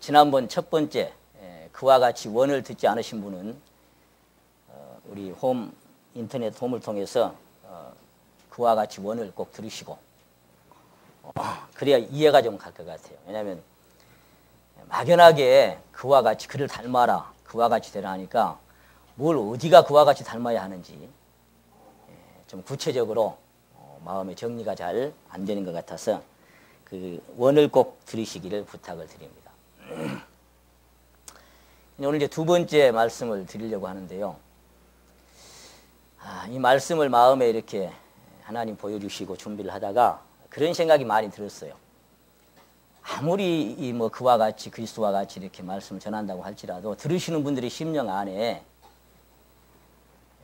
지난번 첫 번째 그와 같이 원을 듣지 않으신 분은 우리 인터넷 홈을 통해서 그와 같이 원을 꼭 들으시고 그래야 이해가 좀 갈 것 같아요. 왜냐하면 막연하게 그와 같이 그를 닮아라, 그와 같이 되라 하니까 뭘 어디가 그와 같이 닮아야 하는지 좀 구체적으로 마음의 정리가 잘 안 되는 것 같아서 그 원을 꼭 들으시기를 부탁을 드립니다. 오늘 이제 두 번째 말씀을 드리려고 하는데요. 이 말씀을 마음에 이렇게 하나님 보여주시고 준비를 하다가 그런 생각이 많이 들었어요. 아무리 뭐 그와 같이 그리스도와 같이 이렇게 말씀을 전한다고 할지라도 들으시는 분들의 심령 안에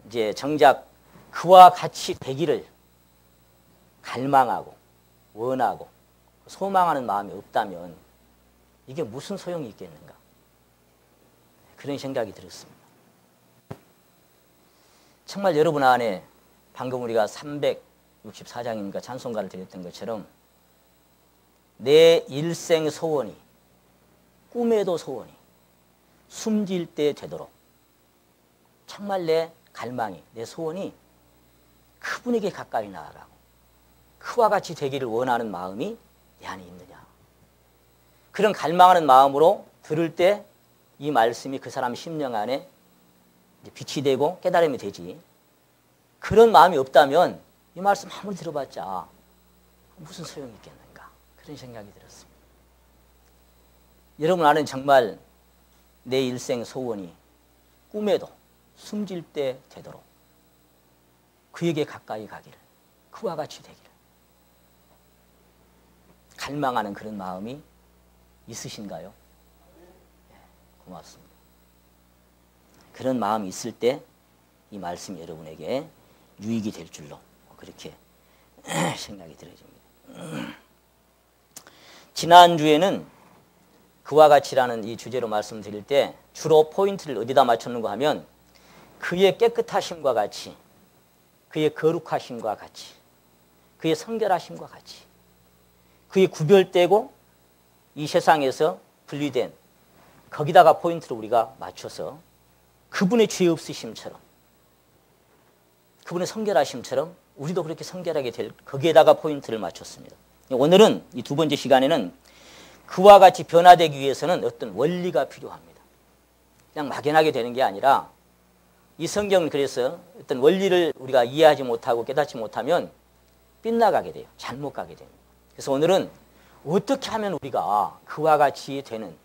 이제 정작 그와 같이 되기를 갈망하고 원하고 소망하는 마음이 없다면 이게 무슨 소용이 있겠는가? 그런 생각이 들었습니다. 정말 여러분 안에 방금 우리가 364장인가 찬송가를 드렸던 것처럼 내 일생 소원이 꿈에도 소원이 숨질 때 되도록 정말 내 갈망이 내 소원이 그분에게 가까이 나아가고 그와 같이 되기를 원하는 마음이 내 안에 있느냐. 그런 갈망하는 마음으로 들을 때 이 말씀이 그 사람 심령 안에 빛이 되고 깨달음이 되지. 그런 마음이 없다면 이 말씀 아무리 들어봤자 무슨 소용이 있겠는가. 그런 생각이 들었습니다. 여러분 안은 정말 내 일생 소원이 꿈에도 숨질 때 되도록 그에게 가까이 가기를 그와 같이 되기를 갈망하는 그런 마음이 있으신가요? 고맙습니다. 그런 마음이 있을 때 이 말씀이 여러분에게 유익이 될 줄로 그렇게 생각이 들어집니다. 지난주에는 그와 같이라는 이 주제로 말씀드릴 때 주로 포인트를 어디다 맞췄는가 하면 그의 깨끗하심과 같이 그의 거룩하심과 같이 그의 성결하심과 같이 그의 구별되고 이 세상에서 분리된 거기다가 포인트를 우리가 맞춰서 그분의 죄 없으심처럼 그분의 성결하심처럼 우리도 그렇게 성결하게 될 거기에다가 포인트를 맞췄습니다. 오늘은 이 두 번째 시간에는 그와 같이 변화되기 위해서는 어떤 원리가 필요합니다. 그냥 막연하게 되는 게 아니라 이 성경은 그래서 어떤 원리를 우리가 이해하지 못하고 깨닫지 못하면 빗나가게 돼요. 잘못 가게 됩니다. 그래서 오늘은 어떻게 하면 우리가 그와 같이 되는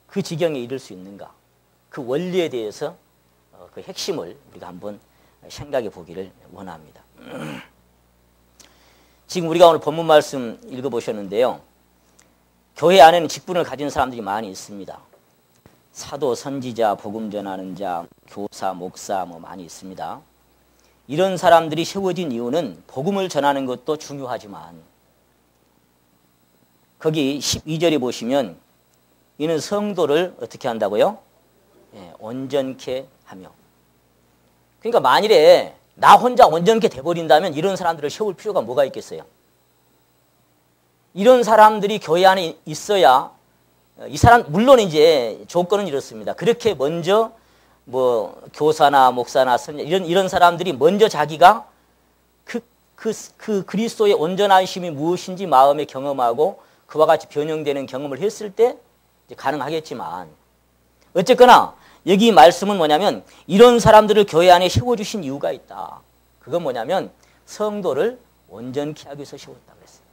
그 지경에 이를 수 있는가? 그 원리에 대해서 그 핵심을 우리가 한번 생각해 보기를 원합니다. 지금 우리가 오늘 본문 말씀 읽어보셨는데요. 교회 안에는 직분을 가진 사람들이 많이 있습니다. 사도, 선지자, 복음 전하는 자, 교사, 목사 뭐 많이 있습니다. 이런 사람들이 세워진 이유는 복음을 전하는 것도 중요하지만 거기 12절에 보시면 이는 성도를 어떻게 한다고요? 온전케 하며. 그러니까 만일에 나 혼자 온전케 돼버린다면 이런 사람들을 세울 필요가 뭐가 있겠어요? 이런 사람들이 교회 안에 있어야 이 사람 물론 이제 조건은 이렇습니다. 그렇게 먼저 뭐 교사나 목사나 선자 이런 사람들이 먼저 자기가 그 그리스도의 온전하심이 무엇인지 마음에 경험하고 그와 같이 변형되는 경험을 했을 때 이제 가능하겠지만 어쨌거나 여기 말씀은 뭐냐면 이런 사람들을 교회 안에 세워주신 이유가 있다. 그건 뭐냐면 성도를 온전케 하기 위해서 세웠다고 그랬어요.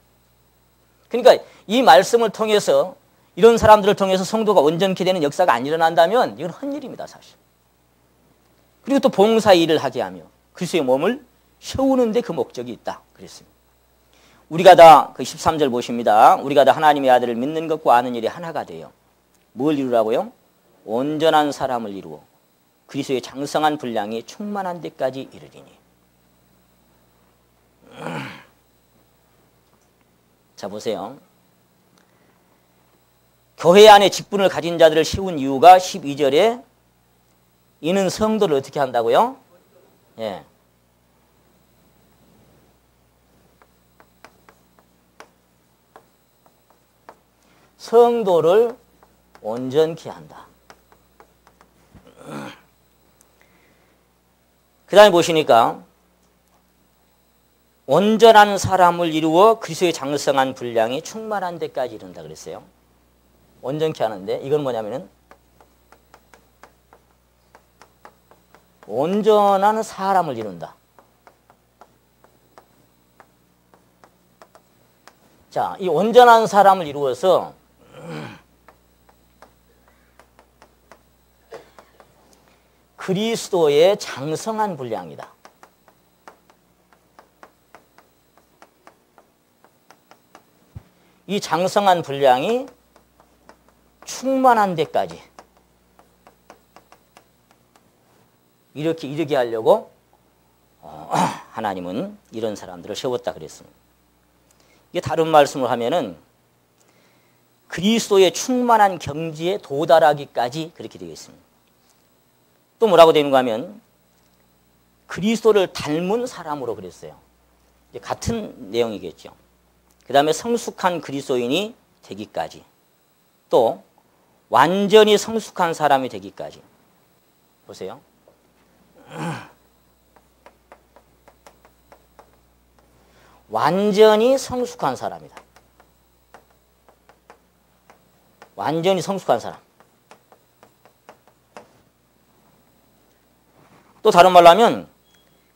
그러니까 이 말씀을 통해서 이런 사람들을 통해서 성도가 온전케 되는 역사가 안 일어난다면 이건 헛일입니다, 사실. 그리고 또 봉사 일을 하게 하며 그리스도의 몸을 세우는 데 그 목적이 있다. 그랬습니다. 우리가 다 그 13절 보십니다. 우리가 다 하나님의 아들을 믿는 것과 아는 일이 하나가 돼요. 뭘 이루라고요? 온전한 사람을 이루어 그리스도의 장성한 분량이 충만한 데까지 이르리니. 자 보세요. 교회 안에 직분을 가진 자들을 세운 이유가 12절에 이는 성도를 어떻게 한다고요? 예. 성도를 온전케 한다. 그 다음에 보시니까 온전한 사람을 이루어 그리스도의 장성한 분량이 충만한 데까지 이른다 그랬어요. 온전케 하는데 이건 뭐냐면은 온전한 사람을 이룬다. 자, 이 온전한 사람을 이루어서 그리스도의 장성한 분량이다. 이 장성한 분량이 충만한 데까지 이렇게 하려고 하나님은 이런 사람들을 세웠다 그랬습니다. 이게 다른 말씀을 하면은 그리스도의 충만한 경지에 도달하기까지 그렇게 되어 있습니다. 또 뭐라고 되는가 하면 그리스도를 닮은 사람으로 그랬어요. 이제 같은 내용이겠죠. 그 다음에 성숙한 그리스도인이 되기까지, 또 완전히 성숙한 사람이 되기까지. 보세요. 완전히 성숙한 사람이다. 완전히 성숙한 사람. 또 다른 말로 하면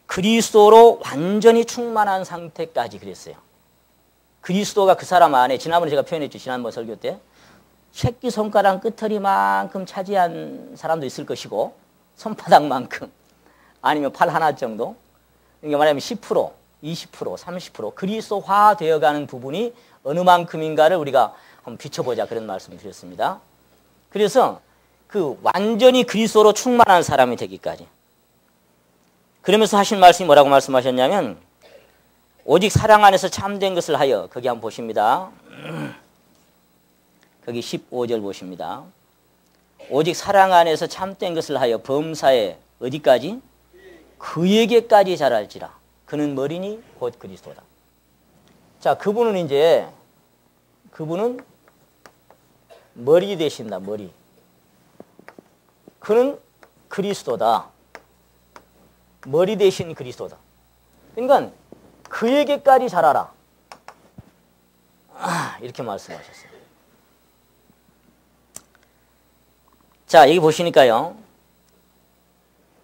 그리스도로 완전히 충만한 상태까지 그랬어요. 그리스도가 그 사람 안에, 지난번에 제가 표현했죠. 지난번 설교 때 새끼손가락 끝털이만큼 차지한 사람도 있을 것이고 손바닥만큼, 아니면 팔 하나 정도, 이게 말하면 10%, 20%, 30% 그리스도화 되어가는 부분이 어느 만큼인가를 우리가 한번 비춰보자, 그런 말씀을 드렸습니다. 그래서 그 완전히 그리스도로 충만한 사람이 되기까지. 그러면서 하신 말씀이 뭐라고 말씀하셨냐면 오직 사랑 안에서 참된 것을 하여, 거기 한번 보십니다. 거기 15절 보십니다. 오직 사랑 안에서 참된 것을 하여 범사에 어디까지? 그에게까지 자랄지라. 그는 머리니 곧 그리스도다. 자, 그분은 머리 되신다, 머리. 그는 그리스도다. 머리 대신 그리스도다. 그러니까 그에게까지 자라라. 이렇게 말씀하셨어요. 자, 여기 보시니까요.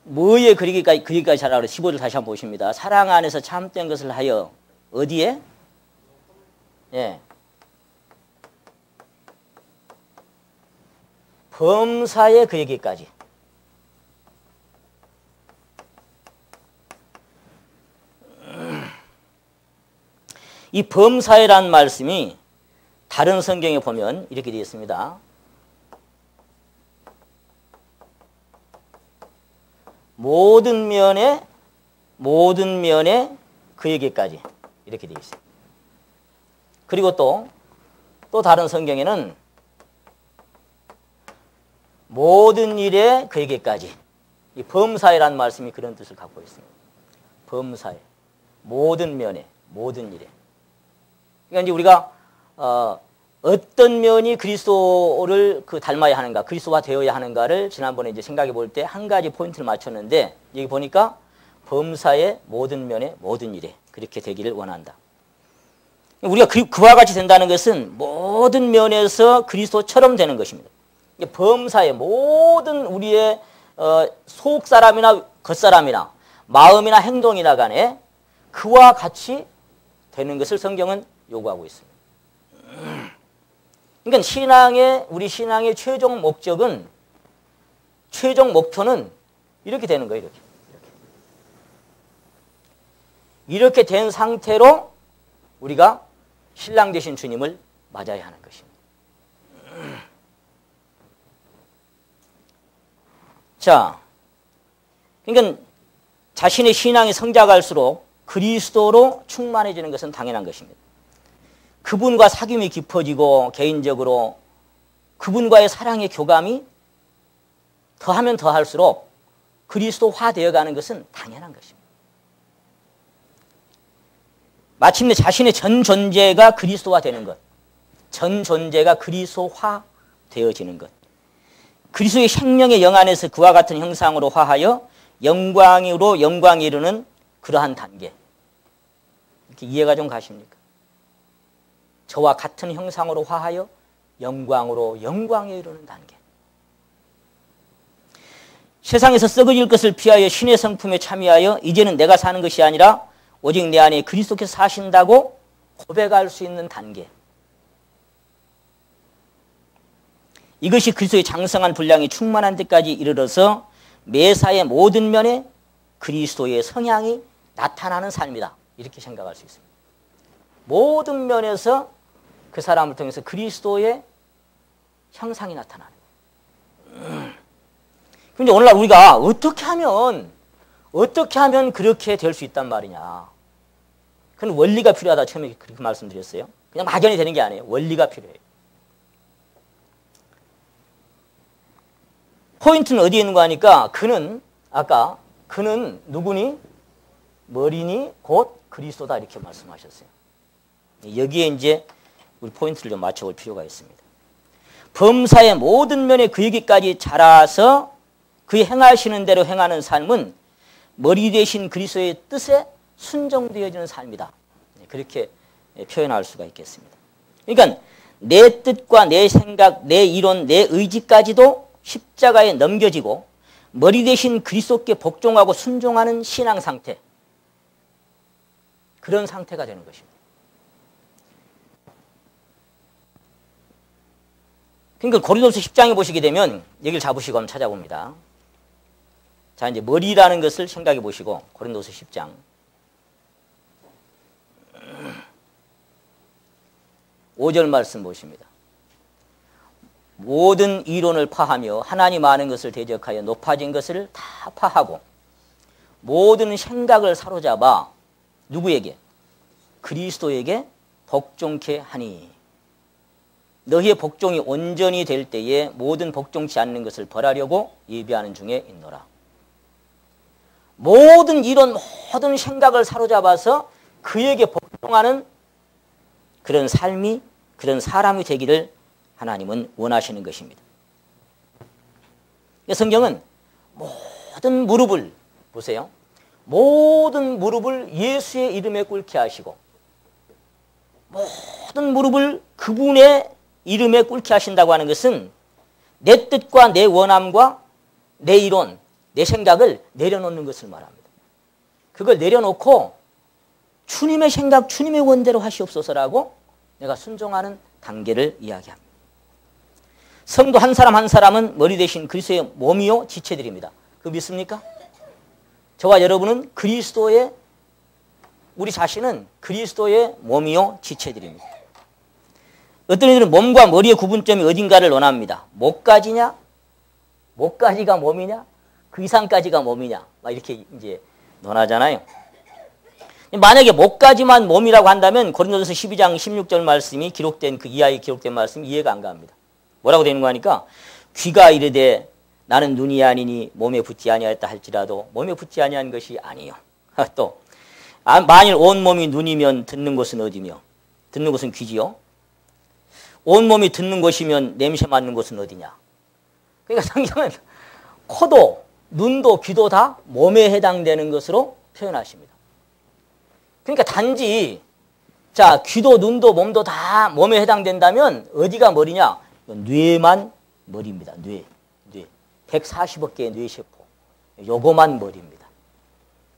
뭐에 그에게까지 자라라. 15절 다시 한번 보십니다. 사랑 안에서 참된 것을 하여 어디에? 예. 범사에 그에게까지. 이 범사에란 말씀이 다른 성경에 보면 이렇게 되어 있습니다. 모든 면에 그에게까지, 이렇게 되어 있어요. 그리고 또 다른 성경에는 모든 일에 그에게까지. 이 범사에란 말씀이 그런 뜻을 갖고 있습니다. 범사에, 모든 면에, 모든 일에. 그러니까 이제 우리가 어떤 면이 그리스도를 닮아야 하는가, 그리스도화 되어야 하는가를 지난번에 이제 생각해 볼 때 한 가지 포인트를 맞췄는데, 여기 보니까 범사의 모든 면에 모든 일에 그렇게 되기를 원한다. 우리가 그와 같이 된다는 것은 모든 면에서 그리스도처럼 되는 것입니다. 범사의 모든 우리의 속사람이나 겉사람이나 마음이나 행동이나 간에 그와 같이 되는 것을 성경은 요구하고 있습니다. 그러니까 우리 신앙의 최종 목표는 이렇게 되는 거예요. 이렇게 된 상태로 우리가 신랑 되신 주님을 맞아야 하는 것입니다. 자, 그러니까 자신의 신앙이 성장할수록 그리스도로 충만해지는 것은 당연한 것입니다. 그분과 사귐이 깊어지고 개인적으로 그분과의 사랑의 교감이 더하면 더할수록 그리스도화 되어가는 것은 당연한 것입니다. 마침내 자신의 전 존재가 그리스도화 되는 것, 전 존재가 그리스도화 되어지는 것, 그리스도의 생명의 영 안에서 그와 같은 형상으로 화하여 영광으로 영광에 이르는 그러한 단계. 이렇게 이해가 좀 가십니까? 저와 같은 형상으로 화하여 영광으로 영광에 이르는 단계. 세상에서 썩어질 것을 피하여 신의 성품에 참여하여 이제는 내가 사는 것이 아니라 오직 내 안에 그리스도께서 사신다고 고백할 수 있는 단계. 이것이 그리스도의 장성한 분량이 충만한 데까지 이르러서 매사의 모든 면에 그리스도의 성향이 나타나는 삶이다. 이렇게 생각할 수 있습니다. 모든 면에서 그 사람을 통해서 그리스도의 형상이 나타나는 거예요. 그런데 오늘날 우리가 어떻게 하면 그렇게 될 수 있단 말이냐. 그건 원리가 필요하다. 처음에 그렇게 말씀드렸어요. 그냥 막연히 되는 게 아니에요. 원리가 필요해요. 포인트는 어디에 있는 거 하니까 그는 누구니? 머리니? 곧 그리스도다. 이렇게 말씀하셨어요. 여기에 이제 우리 포인트를 좀 맞춰볼 필요가 있습니다. 범사의 모든 면에 그에게까지 자라서 그의 행하시는 대로 행하는 삶은 머리 대신 그리스도의 뜻에 순종되어지는 삶이다. 그렇게 표현할 수가 있겠습니다. 그러니까 내 뜻과 내 생각, 내 이론, 내 의지까지도 십자가에 넘겨지고 머리 대신 그리스도께 복종하고 순종하는 신앙 상태. 그런 상태가 되는 것입니다. 그러니까 고린도서 10장에 보시게 되면 여기를 잡으시고 한번 찾아봅니다. 자, 이제 머리라는 것을 생각해 보시고 고린도서 10장 5절 말씀 보십니다. 모든 이론을 파하며 하나님 아는 것을 대적하여 높아진 것을 다 파하고 모든 생각을 사로잡아 누구에게? 그리스도에게 복종케 하니 너희의 복종이 온전히 될 때에 모든 복종치 않는 것을 벌하려고 예비하는 중에 있노라. 모든 이론, 모든 생각을 사로잡아서 그에게 복종하는 그런 삶이, 그런 사람이 되기를 하나님은 원하시는 것입니다. 성경은 모든 무릎을, 보세요. 모든 무릎을 예수의 이름에 꿇게 하시고 모든 무릎을 그분의 이름에 꿇게 하신다고 하는 것은 내 뜻과 내 원함과 내 이론, 내 생각을 내려놓는 것을 말합니다. 그걸 내려놓고 주님의 생각, 주님의 원대로 하시옵소서라고 내가 순종하는 단계를 이야기합니다. 성도 한 사람 한 사람은 머리 대신 그리스도의 몸이요 지체들입니다. 그거 믿습니까? 저와 여러분은 그리스도의, 우리 자신은 그리스도의 몸이요 지체들입니다. 어떤 이들은 몸과 머리의 구분점이 어딘가를 논합니다. 목까지냐? 목까지가 몸이냐? 그 이상까지가 몸이냐? 막 이렇게 이제 논하잖아요. 만약에 목까지만 몸이라고 한다면 고린도전서 12장 16절 말씀이 기록된 그 이하에 기록된 말씀이 이해가 안 갑니다. 뭐라고 되는 거 하니까 귀가 이르되 나는 눈이 아니니 몸에 붙지 아니하였다 할지라도 몸에 붙지 아니한 것이 아니요. 또 만일 온몸이 눈이면 듣는 곳은 어디며 듣는 곳은 귀지요. 온몸이 듣는 곳이면 냄새 맡는 곳은 어디냐. 그러니까 성경은 코도 눈도 귀도 다 몸에 해당되는 것으로 표현하십니다. 그러니까 단지 자 귀도 눈도 몸도 다 몸에 해당된다면 어디가 머리냐? 뇌만 머리입니다. 뇌 140억 개의 뇌세포 요거만 머리입니다.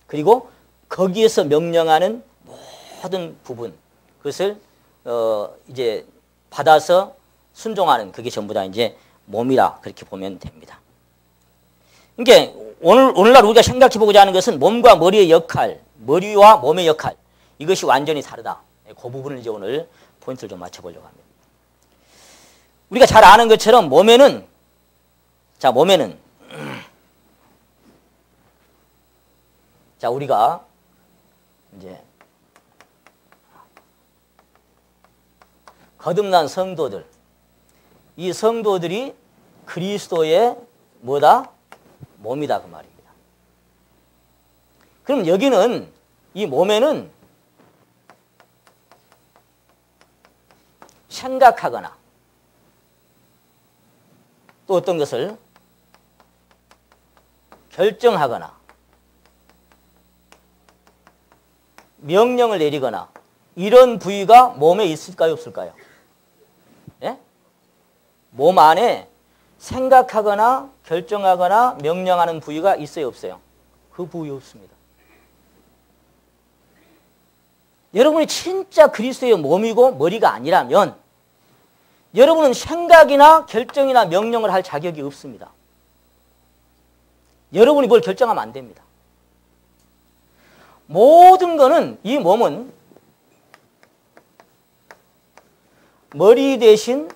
그리고 거기에서 명령하는 모든 부분 그것을 이제 받아서 순종하는 그게 전부 다 이제 몸이라 그렇게 보면 됩니다. 그러니까 오늘날 우리가 생각해 보고자 하는 것은 몸과 머리의 역할, 머리와 몸의 역할 이것이 완전히 다르다. 그 부분을 이제 오늘 포인트를 좀 맞춰보려고 합니다. 우리가 잘 아는 것처럼 몸에는 우리가 이제 거듭난 성도들, 이 성도들이 그리스도의 뭐다? 몸이다 그 말입니다. 그럼 여기는 이 몸에는 생각하거나 또 어떤 것을 결정하거나 명령을 내리거나 이런 부위가 몸에 있을까요, 없을까요? 예? 몸 안에 생각하거나 결정하거나 명령하는 부위가 있어요, 없어요? 그 부위 없습니다. 여러분이 진짜 그리스도의 몸이고 머리가 아니라면 여러분은 생각이나 결정이나 명령을 할 자격이 없습니다. 여러분이 뭘 결정하면 안 됩니다. 모든 거는 이 몸은 머리 대신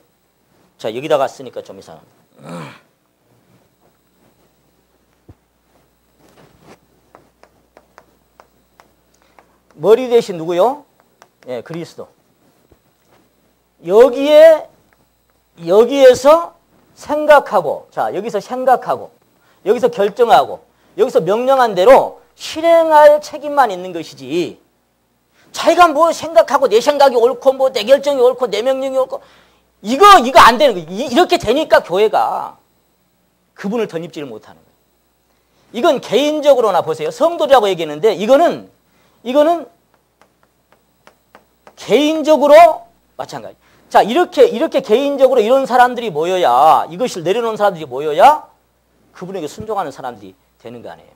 자 여기다가 쓰니까 좀 이상합니다. 머리 대신 누구요? 예, 그리스도. 여기에서 생각하고, 자, 여기서 생각하고, 여기서 결정하고, 여기서 명령한 대로 실행할 책임만 있는 것이지, 자기가 뭐 생각하고, 내 생각이 옳고, 뭐 내 결정이 옳고, 내 명령이 옳고, 이거 안 되는 거예요. 이렇게 되니까 교회가 그분을 덧입지를 못하는 거예요. 이건 개인적으로나 보세요. 성도라고 얘기했는데, 이거는 개인적으로 마찬가지. 자, 이렇게 개인적으로 이런 사람들이 모여야, 이것을 내려놓은 사람들이 모여야 그분에게 순종하는 사람들이 되는 거 아니에요.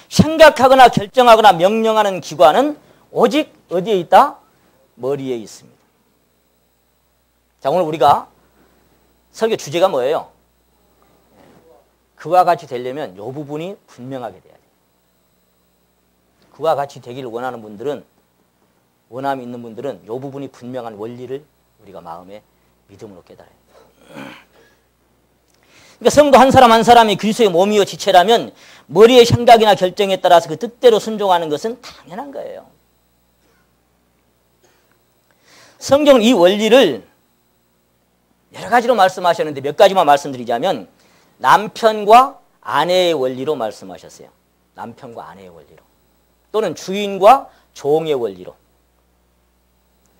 생각하거나 결정하거나 명령하는 기관은 오직 어디에 있다? 머리에 있습니다. 자, 오늘 우리가 설교 주제가 뭐예요? 그와 같이 되려면 이 부분이 분명하게 돼야 돼요. 그와 같이 되기를 원하는 분들은, 원함이 있는 분들은 이 부분이 분명한 원리를 우리가 마음에 믿음으로 깨달아야 돼요. 그러니까 성도 한 사람 한 사람이 그리스도의 몸이요 지체라면 머리의 생각이나 결정에 따라서 그 뜻대로 순종하는 것은 당연한 거예요. 성경은 이 원리를 여러 가지로 말씀하셨는데 몇 가지만 말씀드리자면 남편과 아내의 원리로 말씀하셨어요. 남편과 아내의 원리로. 또는 주인과 종의 원리로.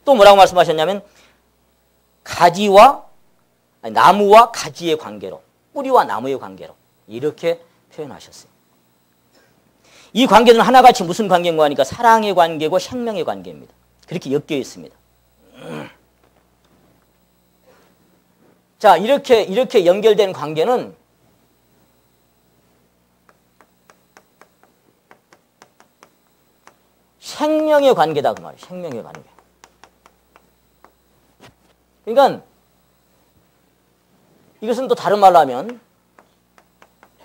또 뭐라고 말씀하셨냐면 나무와 가지의 관계로, 뿌리와 나무의 관계로 이렇게 표현하셨어요. 이 관계는 하나같이 무슨 관계인가 하니까 사랑의 관계고 생명의 관계입니다. 그렇게 엮여 있습니다. 자, 이렇게 연결된 관계는 생명의 관계다 그 말이에요. 생명의 관계. 그러니까 이것은 또 다른 말로 하면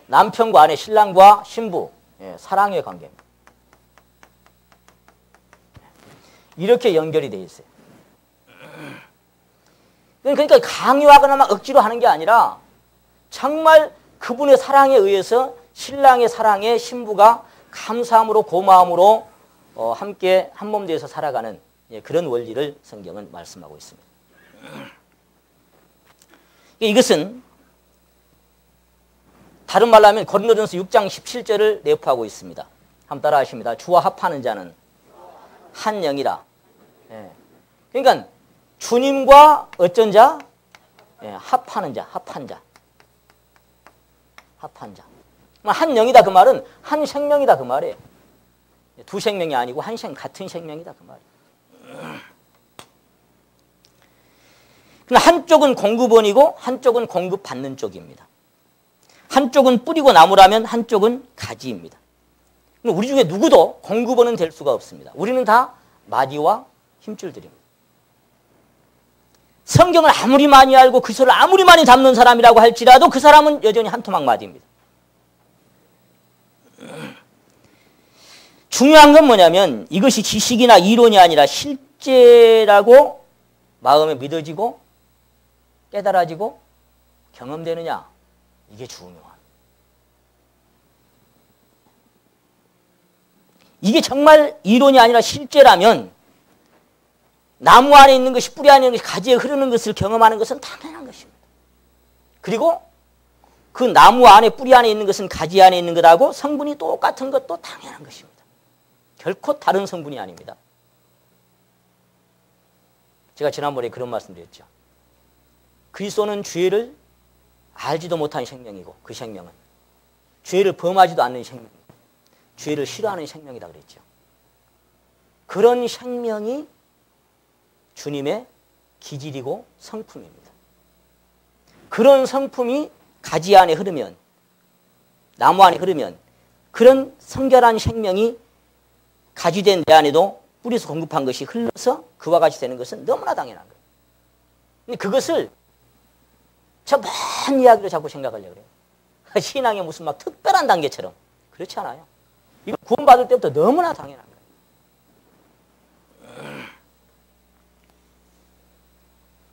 남편과 아내, 신랑과 신부, 사랑의 관계입니다. 이렇게 연결이 되어 있어요. 그러니까 강요하거나 막 억지로 하는 게 아니라 정말 그분의 사랑에 의해서 신랑의 사랑에 신부가 감사함으로 고마움으로 함께 한몸 되어서 살아가는 그런 원리를 성경은 말씀하고 있습니다. 이것은 다른 말로 하면 고린도전서 6장 17절을 내포하고 있습니다. 한번 따라 하십니다. 주와 합하는 자는 한 영이라. 그러니까 주님과 어쩐 자? 합하는 자, 합한 자. 합한 자. 한 영이다 그 말은 한 생명이다 그 말이에요. 두 생명이 아니고 같은 생명이다 그 말이에요. 한쪽은 공급원이고 한쪽은 공급받는 쪽입니다. 한쪽은 뿌리고 나무라면 한쪽은 가지입니다. 우리 중에 누구도 공급원은 될 수가 없습니다. 우리는 다 마디와 힘줄들입니다. 성경을 아무리 많이 알고 그리스도를 아무리 많이 담는 사람이라고 할지라도 그 사람은 여전히 한 토막 마디입니다. 중요한 건 뭐냐면 이것이 지식이나 이론이 아니라 실제라고 마음에 믿어지고 깨달아지고 경험되느냐, 이게 중요한. 이게 정말 이론이 아니라 실제라면 나무 안에 있는 것이 뿌리 안에 있는 것이 가지에 흐르는 것을 경험하는 것은 당연한 것입니다. 그리고 그 나무 안에 뿌리 안에 있는 것은 가지 안에 있는 것하고 성분이 똑같은 것도 당연한 것입니다. 결코 다른 성분이 아닙니다. 제가 지난번에 그런 말씀 드렸죠. 그리스도는 죄를 알지도 못하는 생명이고 그 생명은 죄를 범하지도 않는 생명이고 죄를 싫어하는 생명이다 그랬죠. 그런 생명이 주님의 기질이고 성품입니다. 그런 성품이 가지 안에 흐르면, 나무 안에 흐르면 그런 성결한 생명이 가지된 내 안에도 뿌리에서 공급한 것이 흘러서 그와 같이 되는 것은 너무나 당연한 거예요. 근데 그것을 저 먼 이야기로 자꾸 생각하려고 그래요. 신앙의 무슨 막 특별한 단계처럼. 그렇지 않아요. 이거 구원받을 때부터 너무나 당연한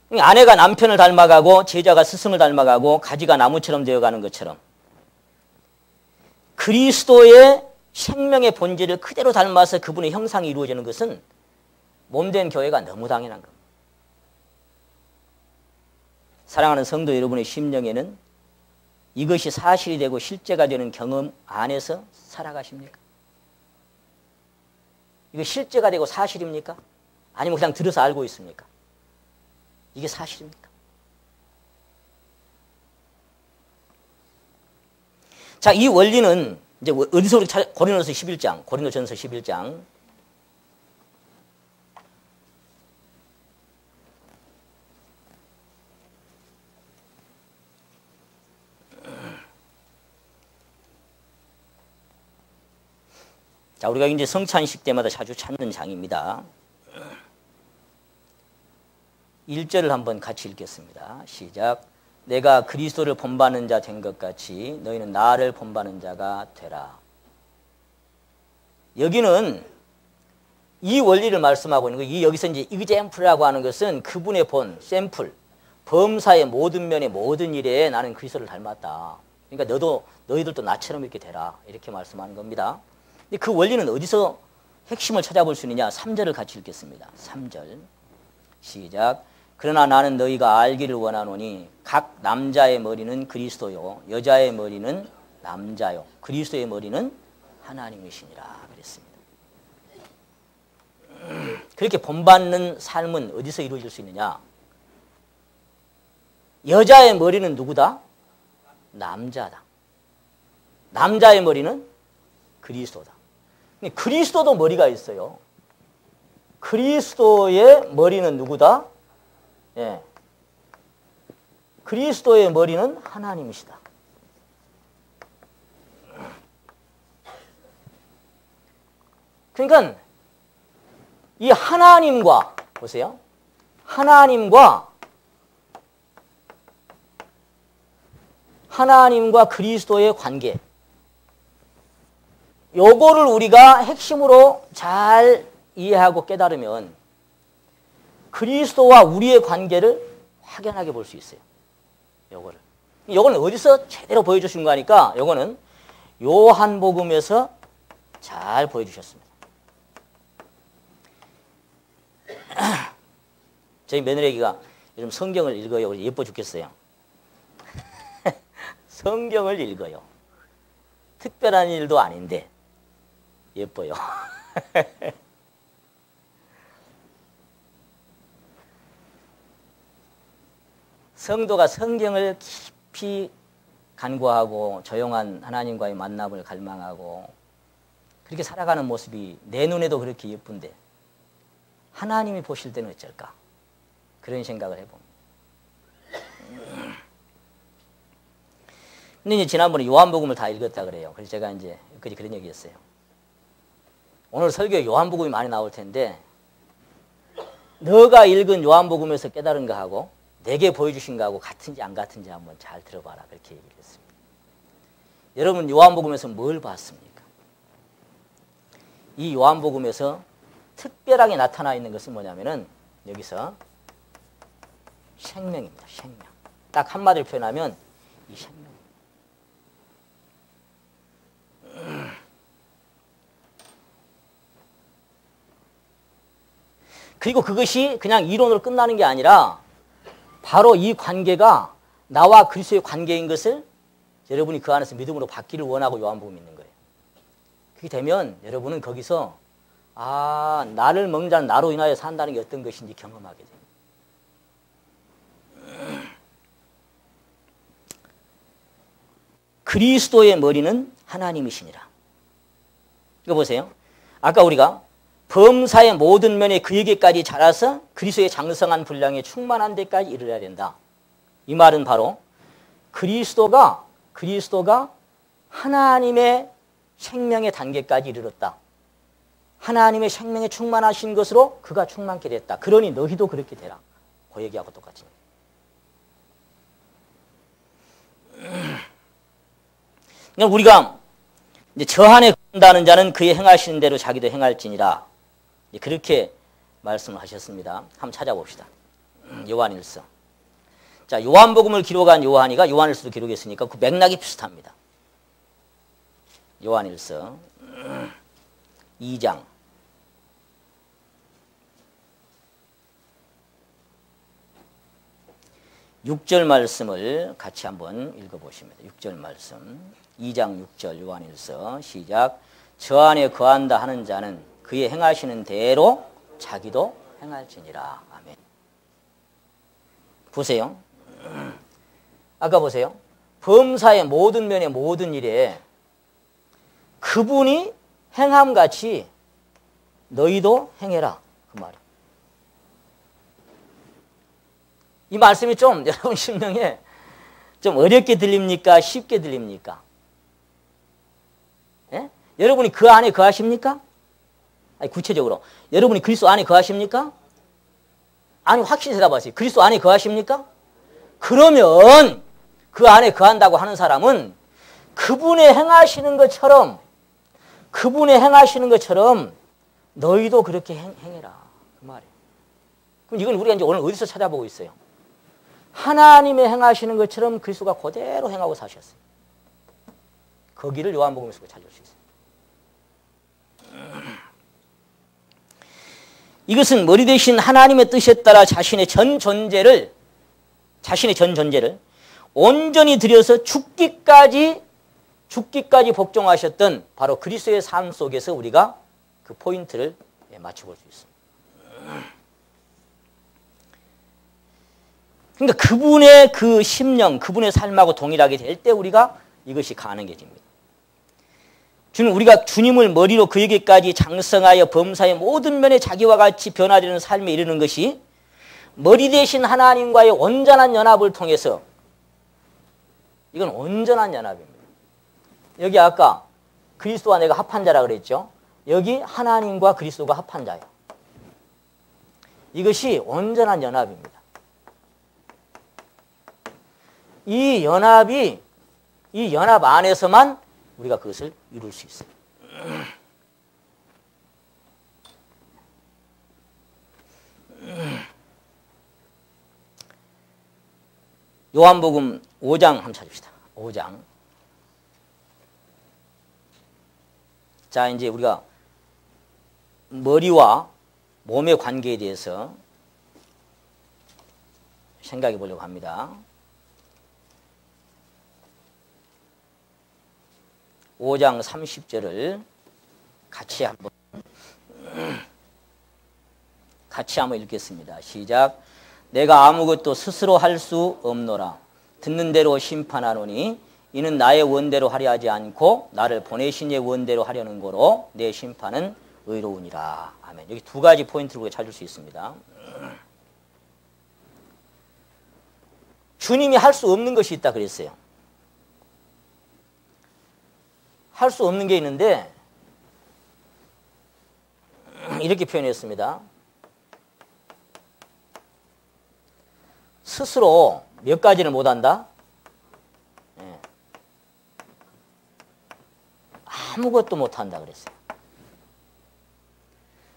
거예요. 아내가 남편을 닮아가고 제자가 스승을 닮아가고 가지가 나무처럼 되어가는 것처럼 그리스도의 생명의 본질을 그대로 닮아서 그분의 형상이 이루어지는 것은 몸된 교회가 너무 당연한 겁니다. 사랑하는 성도 여러분의 심령에는 이것이 사실이 되고 실제가 되는 경험 안에서 살아가십니까? 이거 실제가 되고 사실입니까? 아니면 그냥 들어서 알고 있습니까? 이게 사실입니까? 자, 이 원리는 이제 어디서 고린도전서 11장, 고린도전서 11장. 자, 우리가 이제 성찬식 때마다 자주 찾는 장입니다. 1절을 한번 같이 읽겠습니다. 시작. 내가 그리스도를 본받는 자 된 것 같이 너희는 나를 본받는 자가 되라. 여기는 이 원리를 말씀하고 있는 거예요. 여기서 이제 example이라고 하는 것은 그분의 본, 샘플, 범사의 모든 면의 모든 일에 나는 그리스도를 닮았다. 그러니까 너희들도 나처럼 이렇게 되라. 이렇게 말씀하는 겁니다. 근데 그 원리는 어디서 핵심을 찾아볼 수 있느냐? 3절을 같이 읽겠습니다. 3절. 시작. 그러나 나는 너희가 알기를 원하노니 각 남자의 머리는 그리스도요 여자의 머리는 남자요 그리스도의 머리는 하나님이시니라 그랬습니다. 그렇게 본받는 삶은 어디서 이루어질 수 있느냐? 여자의 머리는 누구다? 남자다. 남자의 머리는 그리스도다. 그리스도도 머리가 있어요. 그리스도의 머리는 누구다? 예. 그리스도의 머리는 하나님이시다. 그러니까 이 하나님과 보세요. 하나님과 그리스도의 관계. 요거를 우리가 핵심으로 잘 이해하고 깨달으면 그리스도와 우리의 관계를 확연하게 볼 수 있어요. 요거는 어디서 제대로 보여주신 거니까 요거는 요한복음에서 잘 보여주셨습니다. 저희 며느리가 요즘 성경을 읽어요. 예뻐 죽겠어요. 성경을 읽어요. 특별한 일도 아닌데 예뻐요. 성도가 성경을 깊이 간구하고 조용한 하나님과의 만남을 갈망하고 그렇게 살아가는 모습이 내 눈에도 그렇게 예쁜데 하나님이 보실 때는 어쩔까? 그런 생각을 해봅니다. 근데 이제 지난번에 요한복음을 다 읽었다 그래요. 그래서 제가 이제 여기까지 그런 얘기했어요. 오늘 설교에 요한복음이 많이 나올 텐데 너가 읽은 요한복음에서 깨달은 거하고 내게 보여주신 거하고 같은지 안 같은지 한번 잘 들어봐라. 그렇게 얘기를 했습니다. 여러분 요한복음에서 뭘 봤습니까? 이 요한복음에서 특별하게 나타나 있는 것은 뭐냐면은 여기서 생명입니다. 생명. 딱 한마디로 표현하면 이 생명. 그리고 그것이 그냥 이론으로 끝나는 게 아니라 바로 이 관계가 나와 그리스도의 관계인 것을 여러분이 그 안에서 믿음으로 받기를 원하고 요한복음이 있는 거예요. 그렇게 되면 여러분은 거기서 나를 먹는 자는 나로 인하여 산다는 게 어떤 것인지 경험하게 됩니다. 그리스도의 머리는 하나님이시니라. 이거 보세요. 아까 우리가 범사의 모든 면에 그에게까지 자라서 그리스도의 장성한 분량에 충만한 데까지 이르러야 된다. 이 말은 바로 그리스도가 하나님의 생명의 단계까지 이르렀다. 하나님의 생명에 충만하신 것으로 그가 충만케 됐다. 그러니 너희도 그렇게 되라. 그 얘기하고 똑같이. 그러니까 우리가 이제 저 안에 거한다는 자는 그의 행하시는 대로 자기도 행할지니라. 그렇게 말씀을 하셨습니다. 한번 찾아봅시다. 요한일서. 자, 요한복음을 기록한 요한이가 요한일서도 기록했으니까 그 맥락이 비슷합니다. 요한일서 2장 6절 말씀을 같이 한번 읽어보십니다. 6절 말씀 2장 6절 요한일서 시작. 저 안에 거한다 하는 자는 그의 행하시는 대로 자기도 행할지니라. 아멘. 보세요. 아까 보세요. 범사의 모든 면의 모든 일에 그분이 행함같이 너희도 행해라. 그 말이에요. 이 말씀이 좀 여러분 심령에 좀 어렵게 들립니까? 쉽게 들립니까? 예? 여러분이 그 안에 거하십니까? 아니, 구체적으로 여러분이 그리스도 안에 거하십니까? 아니, 확실히 대답하세요. 그리스도 안에 거하십니까? 그러면 그 안에 거한다고 하는 사람은 그분의 행하시는 것처럼 너희도 그렇게 행해라. 그 말이에요. 그럼 이건 우리가 이제 오늘 어디서 찾아보고 있어요? 하나님의 행하시는 것처럼 그리스도가 그대로 행하고 사셨어요. 거기를 요한복음에서 찾을 수 있어요. 이것은 머리 대신 하나님의 뜻에 따라 자신의 전 존재를 온전히 들여서 죽기까지 복종하셨던 바로 그리스도의 삶 속에서 우리가 그 포인트를 맞춰볼 수 있습니다. 그러니까 그분의 그 심령, 그분의 삶하고 동일하게 될 때 우리가 이것이 가능해집니다. 우리가 주님을 머리로 그에게까지 장성하여 범사의 모든 면에 자기와 같이 변화되는 삶에 이르는 것이 머리 대신 하나님과의 온전한 연합을 통해서, 이건 온전한 연합입니다. 여기 아까 그리스도와 내가 합한 자라 그랬죠. 여기 하나님과 그리스도가 합한 자예요. 이것이 온전한 연합입니다. 이 연합 안에서만 우리가 그것을 이룰 수 있어요. 요한복음 5장 한번 찾읍시다. 5장. 자, 이제 우리가 머리와 몸의 관계에 대해서 생각해 보려고 합니다. 5장 30절을 같이 한번 읽겠습니다. 시작. 내가 아무것도 스스로 할 수 없노라. 듣는 대로 심판하노니 이는 나의 원대로 하려 하지 않고 나를 보내신 이의 원대로 하려는 거로 내 심판은 의로우니라. 아멘. 여기 두 가지 포인트를 우리가 찾을 수 있습니다. 주님이 할 수 없는 것이 있다 그랬어요. 할 수 없는 게 있는데 이렇게 표현했습니다. 스스로 몇 가지를 못한다? 아무것도 못한다 그랬어요.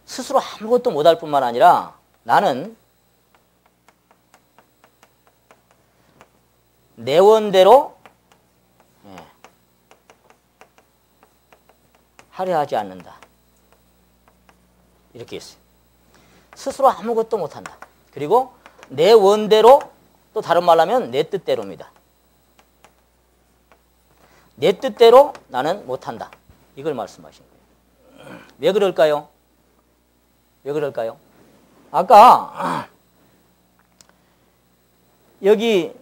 스스로 아무것도 못할 뿐만 아니라 나는 내 원대로 하려 하지 않는다. 이렇게 했어요. 스스로 아무것도 못한다. 그리고 내 원대로, 또 다른 말로 하면 내 뜻대로입니다. 내 뜻대로 나는 못한다. 이걸 말씀하신 거예요. 왜 그럴까요? 왜 그럴까요? 아까 여기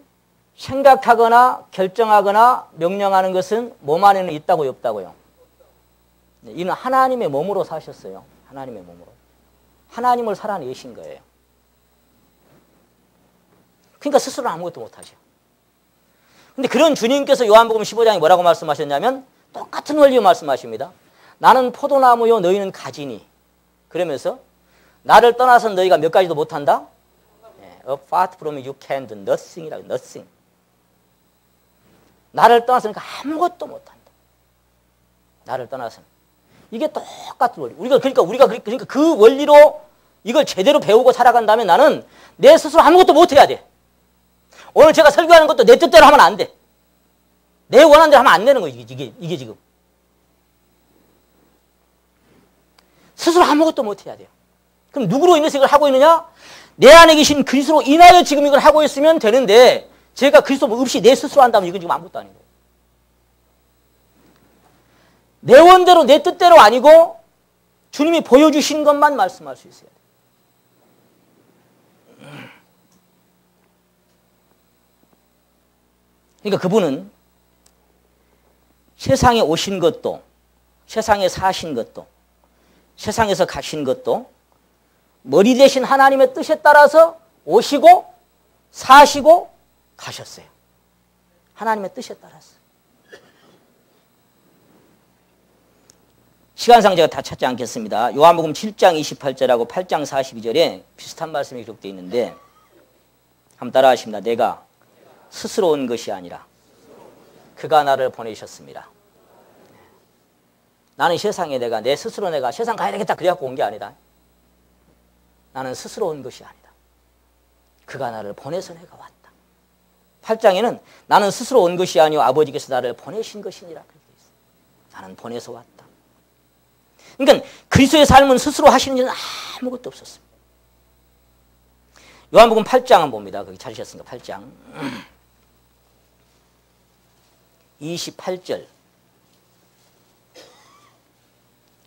생각하거나 결정하거나 명령하는 것은 몸 안에는 있다고요, 없다고요? 이는 하나님의 몸으로 사셨어요. 하나님의 몸으로. 하나님을 살아내신 거예요. 그러니까 스스로 아무것도 못하죠. 근데 그런 주님께서 요한복음 15장에 뭐라고 말씀하셨냐면 똑같은 원리로 말씀하십니다. 나는 포도나무요 너희는 가지니. 그러면서 나를 떠나서 너희가 몇 가지도 못한다? Apart from me you can do nothing이라고. nothing. 나를 떠나서니까 아무것도 못한다. 나를 떠나서는. 이게 똑같은 원리. 그러니까 그 원리로 이걸 제대로 배우고 살아간다면 나는 내 스스로 아무것도 못해야 돼. 오늘 제가 설교하는 것도 내 뜻대로 하면 안 돼. 내 원하는 대로 하면 안 되는 거예요. 이게 지금. 스스로 아무것도 못해야 돼요. 그럼 누구로 인해서 이걸 하고 있느냐? 내 안에 계신 그리스도로 인하여 지금 이걸 하고 있으면 되는데 제가 그리스도 없이 내 스스로 한다면 이건 지금 아무것도 아닌 거예요. 내 원대로 내 뜻대로 아니고 주님이 보여주신 것만 말씀할 수 있어야 돼요. 그러니까 그분은 세상에 오신 것도 세상에 사신 것도 세상에서 가신 것도 머리 대신 하나님의 뜻에 따라서 오시고 사시고 가셨어요. 하나님의 뜻에 따라서. 시간상 제가 다 찾지 않겠습니다. 요한복음 7장 28절하고 8장 42절에 비슷한 말씀이 기록되어 있는데 한번 따라 하십니다. 내가 스스로 온 것이 아니라 그가 나를 보내셨습니다. 나는 세상에 내 스스로 세상 가야 되겠다 그래갖고 온 게 아니다. 나는 스스로 온 것이 아니다. 그가 나를 보내서 내가 왔다. 8장에는 나는 스스로 온 것이 아니오 아버지께서 나를 보내신 것이니라 그렇게 있어요. 나는 보내서 왔다. 그러니까 그리스도의 삶은 스스로 하시는 일은 아무것도 없었습니다. 요한복음 8장 한번 봅니다. 거기 찾으셨습니까? 8장 28절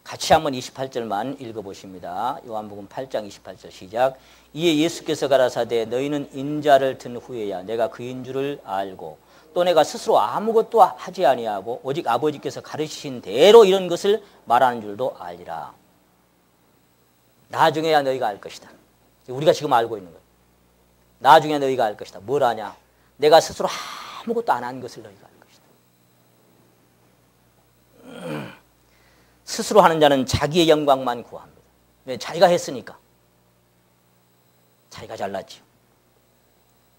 같이 한번 28절만 읽어보십니다. 요한복음 8장 28절 시작. 이에 예수께서 가라사대 너희는 인자를 든 후에야 내가 그인 줄을 알고 또 내가 스스로 아무것도 하지 아니하고 오직 아버지께서 가르치신 대로 이런 것을 말하는 줄도 알리라. 나중에야 너희가 알 것이다. 우리가 지금 알고 있는 거예요. 나중에 너희가 알 것이다. 뭘 아냐? 내가 스스로 아무것도 안 한 것을 너희가 알 것이다. 스스로 하는 자는 자기의 영광만 구합니다. 왜? 자기가 했으니까. 자기가 잘났지요.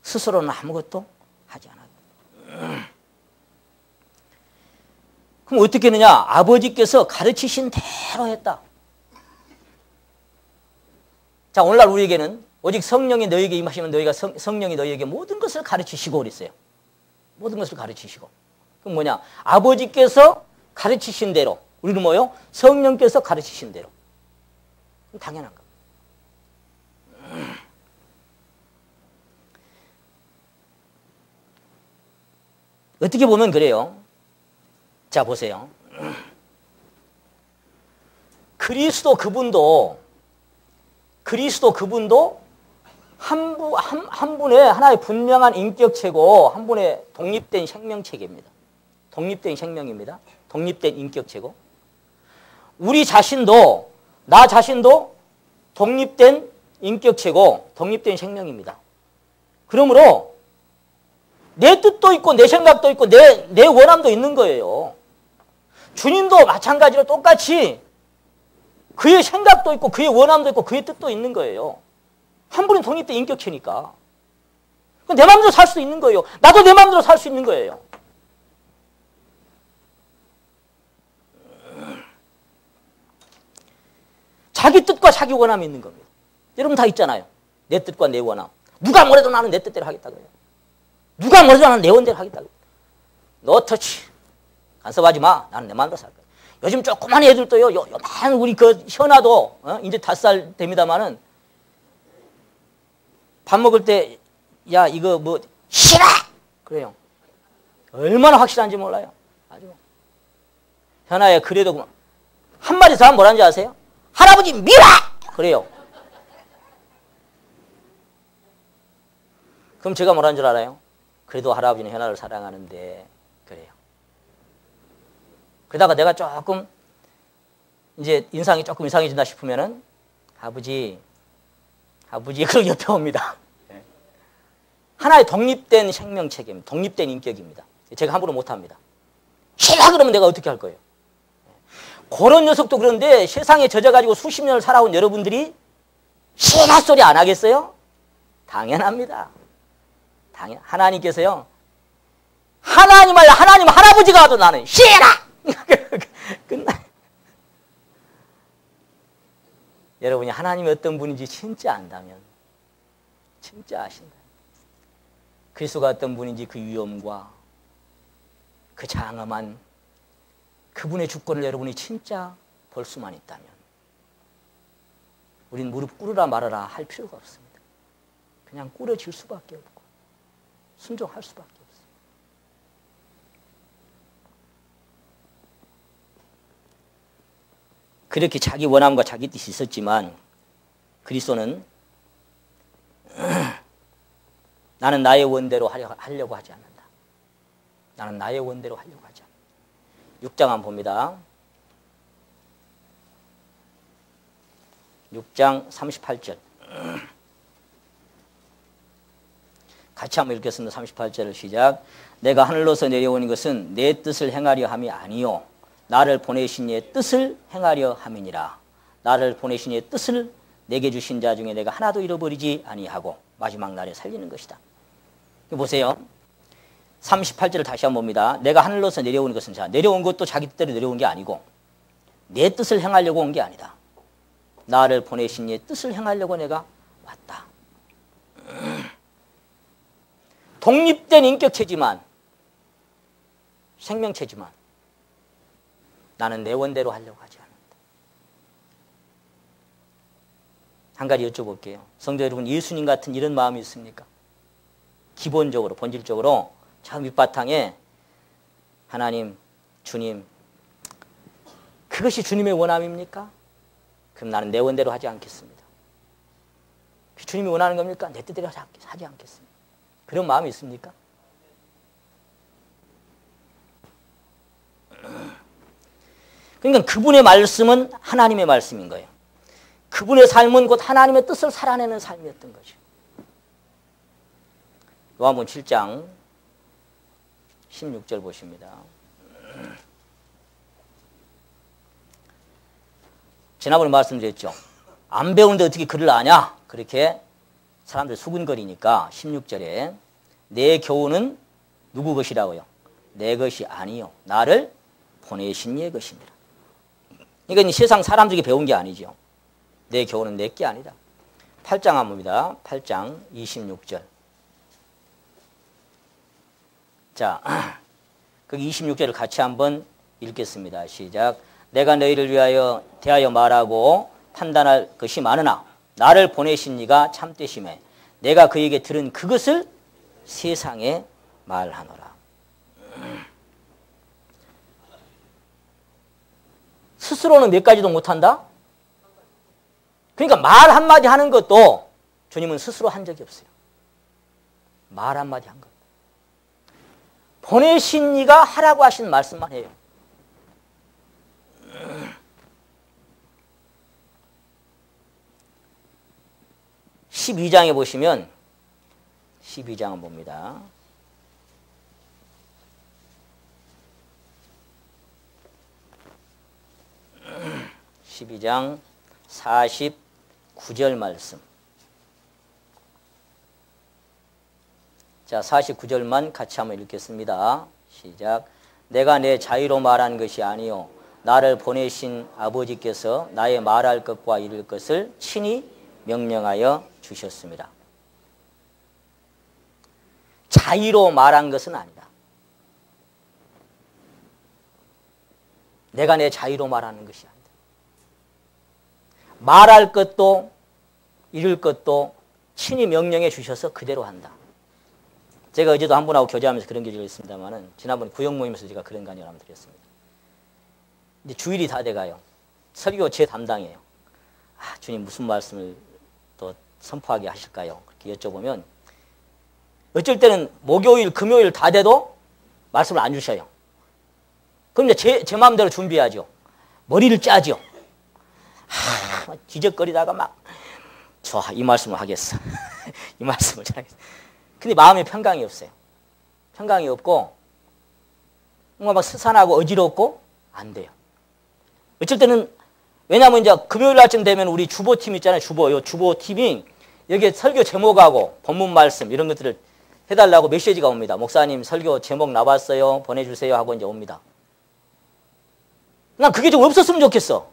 스스로는 아무것도 하지 않았다. 그럼 어떻게 했느냐? 아버지께서 가르치신 대로 했다. 자, 오늘날 우리에게는 오직 성령이 너희에게 임하시면 너희가 성령이 너희에게 모든 것을 가르치시고 그랬어요. 모든 것을 가르치시고. 그럼 뭐냐? 아버지께서 가르치신 대로. 우리는 뭐요? 성령께서 가르치신 대로. 당연한 거. 어떻게 보면 그래요. 자, 보세요. 그리스도 그분도 한 분의 하나의 분명한 인격체고 한 분의 독립된 생명체계입니다. 독립된 생명입니다. 독립된 인격체고 우리 자신도 나 자신도 독립된 인격체고 독립된 생명입니다. 그러므로 내 뜻도 있고 내 생각도 있고 내 원함도 있는 거예요. 주님도 마찬가지로 똑같이 그의 생각도 있고 그의 원함도 있고 그의 뜻도 있는 거예요. 한 분은 독립된 인격체니까. 내 마음대로 살 수 있는 거예요. 나도 내 마음대로 살 수 있는 거예요. 자기 뜻과 자기 원함이 있는 겁니다. 여러분 다 있잖아요. 내 뜻과 내 원함. 누가 뭐래도 나는 내 뜻대로 하겠다 그래요. 누가 뭐래도 나는 내 원대로 하겠다 그래요. 너 터치. 간섭하지 마. 나는 내 마음대로 살 거야. 요즘 조그만 애들도요. 요만 우리 그 현아도 이제 5살 됩니다마는 밥 먹을 때 야 이거 뭐 싫어 그래요. 얼마나 확실한지 몰라요. 아주 현아야 그래도 한마디 더 하면 뭐라는지 아세요? 할아버지 미라 그래요. 그럼 제가 뭐라는 줄 알아요? 그래도 할아버지는 현아를 사랑하는데 그래요. 그러다가 내가 조금 이제 인상이 조금 이상해진다 싶으면은 아버지 그걸 옆에 옵니다. 하나의 독립된 생명체계입니다. 독립된 인격입니다. 제가 함부로 못합니다. 싫어 그러면 내가 어떻게 할 거예요? 그런 녀석도 그런데 세상에 젖어가지고 수십 년을 살아온 여러분들이 싫어 소리 안 하겠어요? 당연합니다. 하나님께서요. 하나님 할아버지가 와도 나는 싫어! 끝나요. 여러분이 하나님이 어떤 분인지 진짜 안다면 진짜 아신다. 그리스도가 어떤 분인지 그 위엄과 그 장엄한 그분의 주권을 여러분이 진짜 볼 수만 있다면 우린 무릎 꿇으라 말아라 할 필요가 없습니다. 그냥 꿇어질 수밖에 없고 순종할 수밖에 없습니다. 그렇게 자기 원함과 자기 뜻이 있었지만 그리스도는 나는 나의 원대로 하려고 하지 않는다. 나는 나의 원대로 하려고 하지 않는다. 6장 한번 봅니다. 6장 38절. 같이 한번 읽겠습니다. 38절을 시작. 내가 하늘로서 내려오는 것은 내 뜻을 행하려 함이 아니요 나를 보내신 이의 뜻을 행하려 함이니라. 나를 보내신 이의 뜻을 내게 주신 자 중에 내가 하나도 잃어버리지 아니하고 마지막 날에 살리는 것이다. 보세요. 38절을 다시 한번 봅니다. 내가 하늘로서 내려오는 것은 자 내려온 것도 자기 뜻대로 내려온 게 아니고 내 뜻을 행하려고 온 게 아니다. 나를 보내신 이의 뜻을 행하려고 내가 왔다. 독립된 인격체지만 생명체지만 나는 내 원대로 하려고 하지 않는다. 한 가지 여쭤볼게요. 성도 여러분, 예수님 같은 이런 마음이 있습니까? 기본적으로, 본질적으로 저 밑바탕에 하나님, 주님, 그것이 주님의 원함입니까? 그럼 나는 내 원대로 하지 않겠습니다. 주님이 원하는 겁니까? 내 뜻대로 하지 않겠습니다. 그런 마음이 있습니까? 그러니까 그분의 말씀은 하나님의 말씀인 거예요. 그분의 삶은 곧 하나님의 뜻을 살아내는 삶이었던 거죠. 요한복음 7장 16절 보십니다. 지난번에 말씀드렸죠. 안 배우는데 어떻게 글을 아냐? 그렇게 사람들이 수근거리니까 16절에 내 교훈은 누구 것이라고요? 내 것이 아니요 나를 보내신 이의 것입니다. 이건 세상 사람들이 배운 게 아니죠. 내 교훈은 내 게 아니다. 8장 한번 봅니다. 8장 26절. 자, 그 26절을 같이 한번 읽겠습니다. 시작. 내가 너희를 대하여 말하고 판단할 것이 많으나 나를 보내신 이가 참되심에 내가 그에게 들은 그것을 세상에 말하노라. 스스로는 몇 가지도 못한다? 그러니까 말 한마디 하는 것도 주님은 스스로 한 적이 없어요. 말 한마디 한 것. 보내신 이가 하라고 하신 말씀만 해요. (12장에) 보시면 12장을 봅니다. 12장 49절 말씀. 자, 49절만 같이 한번 읽겠습니다. 시작. 내가 내 자유로 말한 것이 아니요 나를 보내신 아버지께서 나의 말할 것과 이룰 것을 친히 명령하여 주셨습니다. 자유로 말한 것은 아니다. 내가 내 자유로 말하는 것이 아니다. 말할 것도 이룰 것도 친히 명령해 주셔서 그대로 한다. 제가 어제도 한 분하고 교제하면서 그런 얘기를 했습니다만은 지난번 구역 모임에서 제가 그런 강연을 한번 드렸습니다. 이제 주일이 다 돼가요. 설교 제 담당이에요. 주님 무슨 말씀을 또 선포하게 하실까요? 그렇게 여쭤보면 어쩔 때는 목요일, 금요일 다 돼도 말씀을 안 주셔요. 그럼 이제 제 마음대로 준비하죠. 머리를 짜죠. 뒤적거리다가 막, 좋아, 이 말씀을 하겠어. 이 말씀을 잘하겠어. 근데 마음에 평강이 없어요. 평강이 없고, 뭔가 막 스산하고 어지럽고, 안 돼요. 어쩔 때는, 왜냐면 이제 금요일 날쯤 되면 우리 주보팀 있잖아요. 요 주보팀이 여기에 설교 제목하고 본문 말씀 이런 것들을 해달라고 메시지가 옵니다. 목사님 설교 제목 나왔어요. 보내주세요 하고 이제 옵니다. 난 그게 좀 없었으면 좋겠어.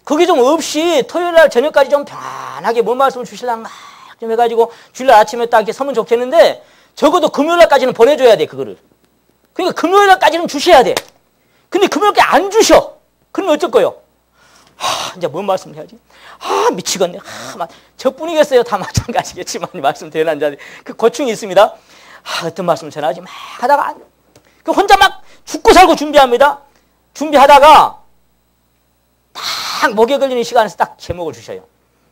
그게 좀 없이 토요일 날 저녁까지 좀 편하게 뭔 말씀을 주실랑 막 좀 해가지고 주일날 아침에 딱 이렇게 서면 좋겠는데 적어도 금요일 날까지는 보내줘야 돼, 그거를. 그러니까 금요일 날까지는 주셔야 돼. 근데 금요일 날 안 주셔. 그러면 어쩔 거요? 이제 뭔 말씀을 해야지? 미치겠네. 저뿐이겠어요. 다 마찬가지겠지만 말씀드리는 자들 그 고충이 있습니다. 어떤 말씀을 전하지 막 하다가 혼자 막 죽고 살고 준비합니다. 준비하다가 딱 목에 걸리는 시간에서 딱 제목을 주셔요.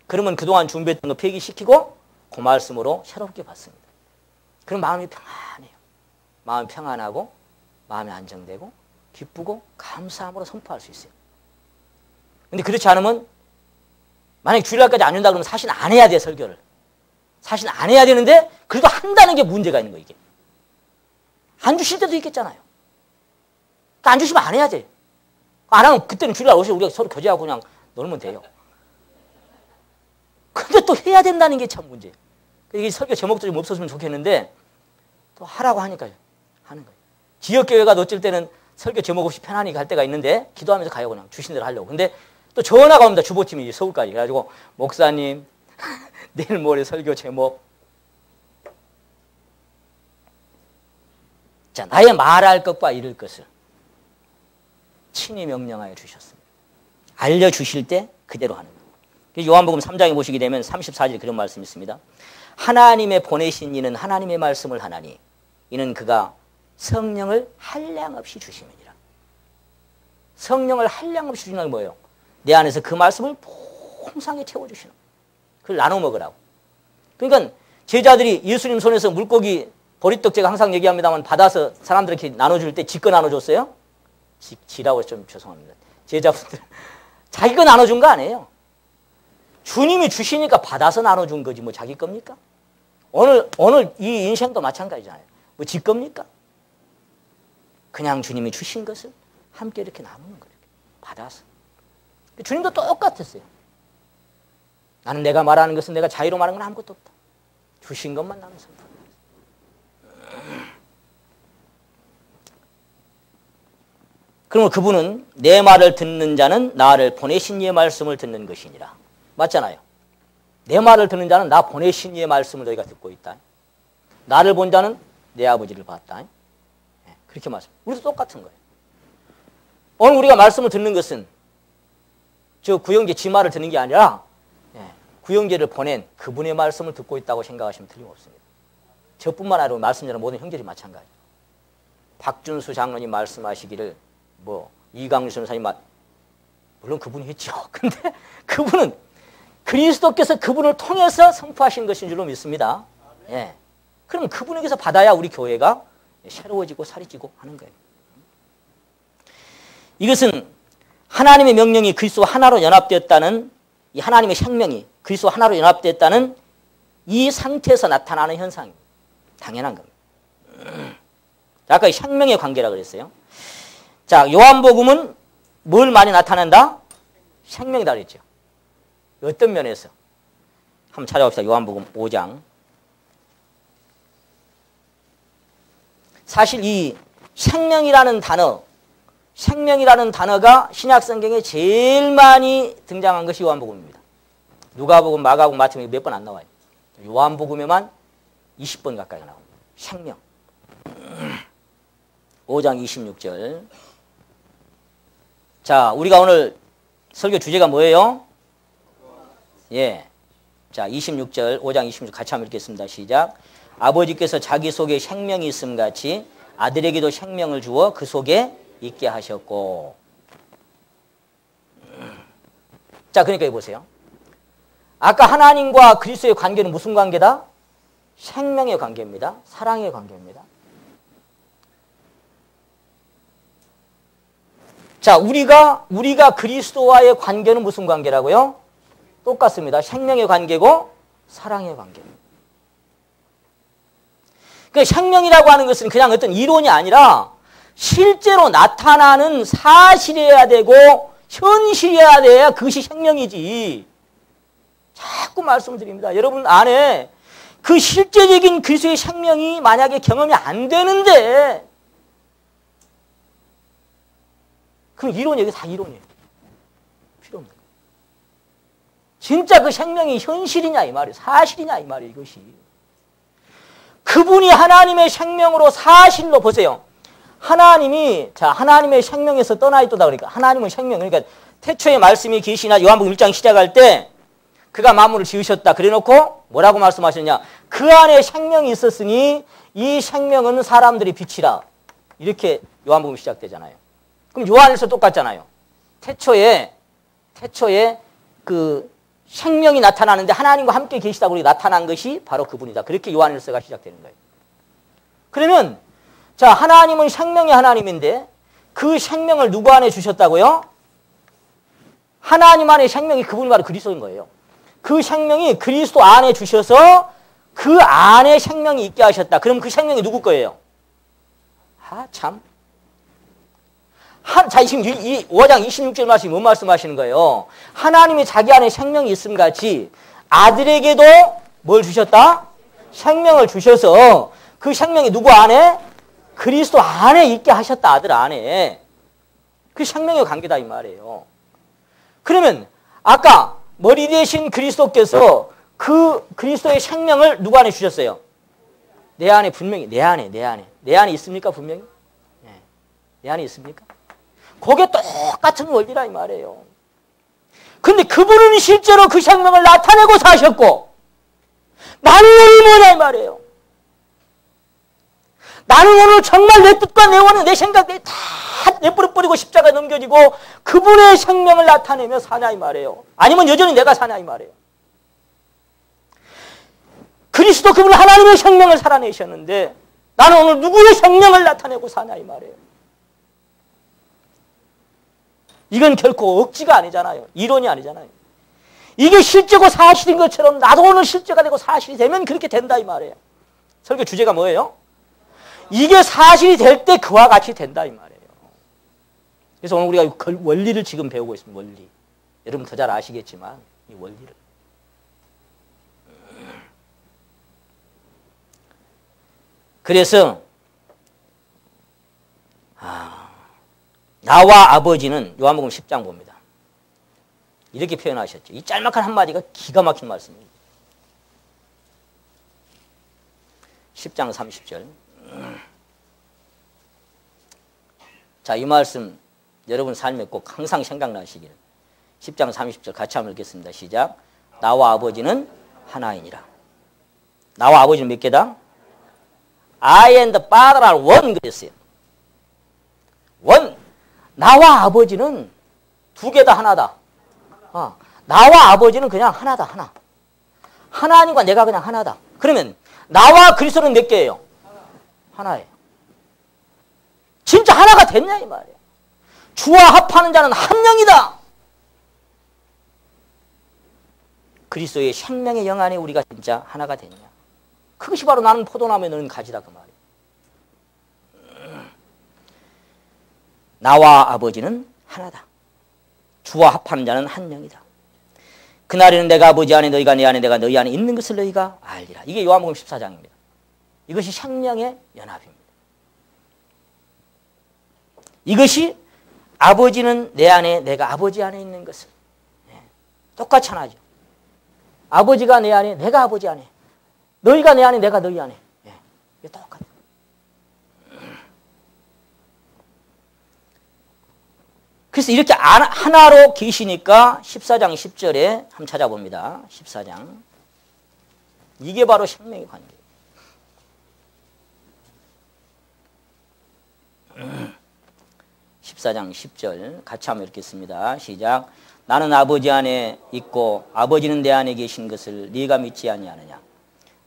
그러면 그동안 준비했던 거 폐기시키고 그 말씀으로 새롭게 받습니다. 그럼 마음이 평안해요. 마음이 평안하고 마음이 안정되고 기쁘고 감사함으로 선포할 수 있어요. 근데 그렇지 않으면 만약에 주일날까지 안 준다 그러면 사실 안 해야 돼, 설교를. 사실 안 해야 되는데 그래도 한다는 게 문제가 있는 거예요, 이게. 안 주실 때도 있겠잖아요. 안 주시면 안 해야 돼. 안 하면 그때는 주일날 오시고 우리가 서로 교제하고 그냥 놀면 돼요. 근데 또 해야 된다는 게 참 문제예요. 이게 설교 제목도 좀 없었으면 좋겠는데 또 하라고 하니까요. 하는 거예요. 지역교회가 어쩔 때는 설교 제목 없이 편안히 갈 때가 있는데 기도하면서 가요, 그냥. 주신 대로 하려고. 근데 또 전화가 옵니다. 주보팀이 서울까지. 그래가지고 목사님 내일 모레 설교 제목. 자, 나의 말할 것과 이룰 것을 친히 명령하여 주셨습니다. 알려주실 때 그대로 하는 거예요. 요한복음 3장에 보시게 되면 34절에 그런 말씀이 있습니다. 하나님의 보내신 이는 하나님의 말씀을 하나니 이는 그가 성령을 한량없이 주심이니라. 성령을 한량없이 주시는 게 뭐예요? 내 안에서 그 말씀을 풍성하게 채워주시는 거예요. 그걸 나눠 먹으라고. 그러니까 제자들이 예수님 손에서 물고기 보리떡 제가 항상 얘기합니다만 받아서 사람들에게 나눠줄 때 지껏 나눠줬어요? 지라고 좀 죄송합니다. 제자분들 자기 거 나눠준 거 아니에요. 주님이 주시니까 받아서 나눠준 거지 뭐 자기 겁니까? 오늘 이 인생도 마찬가지잖아요. 뭐 지 겁니까? 그냥 주님이 주신 것을 함께 이렇게 나누는 거예요. 받아서. 주님도 똑같았어요. 나는 내가 말하는 것은 내가 자유로 말하는 건 아무것도 없다. 주신 것만 나는 선포. 그러면 그분은 내 말을 듣는 자는 나를 보내신 이의 말씀을 듣는 것이니라. 맞잖아요. 내 말을 듣는 자는 나 보내신 이의 말씀을 너희가 듣고 있다. 나를 본 자는 내 아버지를 봤다. 그렇게 말씀. 우리도 똑같은 거예요. 오늘 우리가 말씀을 듣는 것은 저 구영재 지 말을 듣는 게 아니라 구영재를 보낸 그분의 말씀을 듣고 있다고 생각하시면 틀림없습니다. 저뿐만 아니라 말씀 전하는 모든 형제들이 마찬가지예요. 박준수 장로님 말씀하시기를 이강유 선생님 물론 그분이 했죠. 근데 그분은 그리스도께서 그분을 통해서 선포하신 것인 줄로 믿습니다. 예. 그럼 그분에게서 받아야 우리 교회가 새로워지고 살이 찌고 하는 거예요. 이것은 하나님의 명령이 그리스도와 하나로 연합되었다는 이 하나님의 생명이 그리스도와 하나로 연합되었다는 이 상태에서 나타나는 현상입니다. 당연한 겁니다. 아까 이 생명의 관계라고 그랬어요. 자, 요한복음은 뭘 많이 나타낸다? 생명이다 그랬죠. 어떤 면에서? 한번 찾아봅시다. 요한복음 5장. 사실 이 생명이라는 단어가 신약 성경에 제일 많이 등장한 것이 요한복음입니다. 누가복음, 마가복음, 마태복음 몇 번 안 나와요. 요한복음에만 20번 가까이 나옵니다. 생명. 5장 26절. 자, 우리가 오늘 설교 주제가 뭐예요? 예. 자, 26절, 5장 26절 같이 한번 읽겠습니다. 시작. 아버지께서 자기 속에 생명이 있음 같이 아들에게도 생명을 주어 그 속에 있게 하셨고. 자, 그러니까 보세요. 아까 하나님과 그리스도의 관계는 무슨 관계다? 생명의 관계입니다. 사랑의 관계입니다. 자, 우리가 그리스도와의 관계는 무슨 관계라고요? 똑같습니다. 생명의 관계고 사랑의 관계입니다. 그러니까 생명이라고 하는 것은 그냥 어떤 이론이 아니라 실제로 나타나는 사실이어야 되고 현실이어야 돼야 그것이 생명이지. 자꾸 말씀드립니다. 여러분 안에 그 실제적인 그리스도의 생명이 만약에 경험이 안 되는데 그럼 이론이 여기 다 이론이에요. 필요 없는 거예요. 진짜 그 생명이 현실이냐 이 말이에요. 사실이냐 이 말이에요. 이것이. 그분이 하나님의 생명으로 사실로 보세요. 하나님의 생명에서 떠나 있다 그러니까 하나님은 생명. 그러니까 태초에 말씀이 계시나 요한복음 1장 시작할 때 그가 만물을 지으셨다. 그래놓고 뭐라고 말씀하셨냐. 그 안에 생명이 있었으니 이 생명은 사람들의 빛이라. 이렇게 요한복음이 시작되잖아요. 그럼 요한일서 똑같잖아요. 태초에 그 생명이 나타나는데 하나님과 함께 계시다고 나타난 것이 바로 그분이다. 그렇게 요한일서가 시작되는 거예요. 그러면 자, 하나님은 생명의 하나님인데 그 생명을 누구 안에 주셨다고요? 하나님 안에 생명이 그분이 바로 그리스도인 거예요. 그 생명이 그리스도 안에 주셔서 그 안에 생명이 있게 하셨다. 그럼 그 생명이 누구 거예요? 참. 자, 지금 이 5장 26절 말씀이 뭔 말씀하시는 거예요? 하나님이 자기 안에 생명이 있음 같이 아들에게도 뭘 주셨다? 생명을 주셔서 그 생명이 누구 안에? 그리스도 안에 있게 하셨다. 아들 안에. 그 생명의 관계다 이 말이에요. 그러면 아까 머리 대신 그리스도께서 그 그리스도의 생명을 누구 안에 주셨어요? 내 안에 분명히 내 안에 있습니까? 분명히? 네. 내 안에 있습니까? 그게 똑같은 원리라 이 말이에요. 근데 그분은 실제로 그 생명을 나타내고 사셨고 나는 오늘 뭐냐 이 말이에요. 나는 오늘 정말 내 뜻과 내 원은 내 생각 다 내버려버리고 십자가에 넘겨지고 그분의 생명을 나타내며 사냐 이 말이에요. 아니면 여전히 내가 사냐 이 말이에요. 그리스도 그분 하나님의 생명을 살아내셨는데 나는 오늘 누구의 생명을 나타내고 사냐 이 말이에요. 이건 결코 억지가 아니잖아요. 이론이 아니잖아요. 이게 실제고 사실인 것처럼 나도 오늘 실제가 되고 사실이 되면 그렇게 된다 이 말이에요. 설교 주제가 뭐예요? 이게 사실이 될 때 그와 같이 된다 이 말이에요. 그래서 오늘 우리가 원리를 지금 배우고 있습니다. 원리. 여러분 더 잘 아시겠지만 이 원리를. 그래서 나와 아버지는 요한복음 10장 봅니다. 이렇게 표현하셨죠. 이 짤막한 한마디가 기가 막힌 말씀입니다. 10장 30절. 자, 이 말씀 여러분 삶에 꼭 항상 생각나시기를. 10장 30절 같이 한번 읽겠습니다. 시작. 나와 아버지는 하나이니라. 나와 아버지는 몇 개다? I and the Father are one 그랬어요. one. 나와 아버지는 두 개다 하나다. 나와 아버지는 그냥 하나다 하나. 하나님과 내가 그냥 하나다. 그러면 나와 그리스도는 몇 개예요? 하나예요. 진짜 하나가 됐냐 이 말이에요. 주와 합하는 자는 한 영이다. 그리스도의 생명의 영 안에 우리가 진짜 하나가 됐냐. 그것이 바로 나는 포도나무에 너는 가지다 그 말이에요. 나와 아버지는 하나다. 주와 합하는 자는 한 영이다. 그날에는 내가 아버지 안에 너희가 내 안에 내가 너희 안에 있는 것을 너희가 알리라. 이게 요한복음 14장입니다. 이것이 생명의 연합입니다. 이것이 아버지는 내 안에 내가 아버지 안에 있는 것을. 똑같이 하나죠. 아버지가 내 안에 내가 아버지 안에 너희가 내 안에 내가 너희 안에. 이게 똑같아요. 그래서 이렇게 하나로 계시니까 14장 10절에 한번 찾아봅니다. 14장. 이게 바로 생명의 관계예요. 14장 10절 같이 한번 읽겠습니다. 시작. 나는 아버지 안에 있고 아버지는 내 안에 계신 것을 네가 믿지 아니하느냐.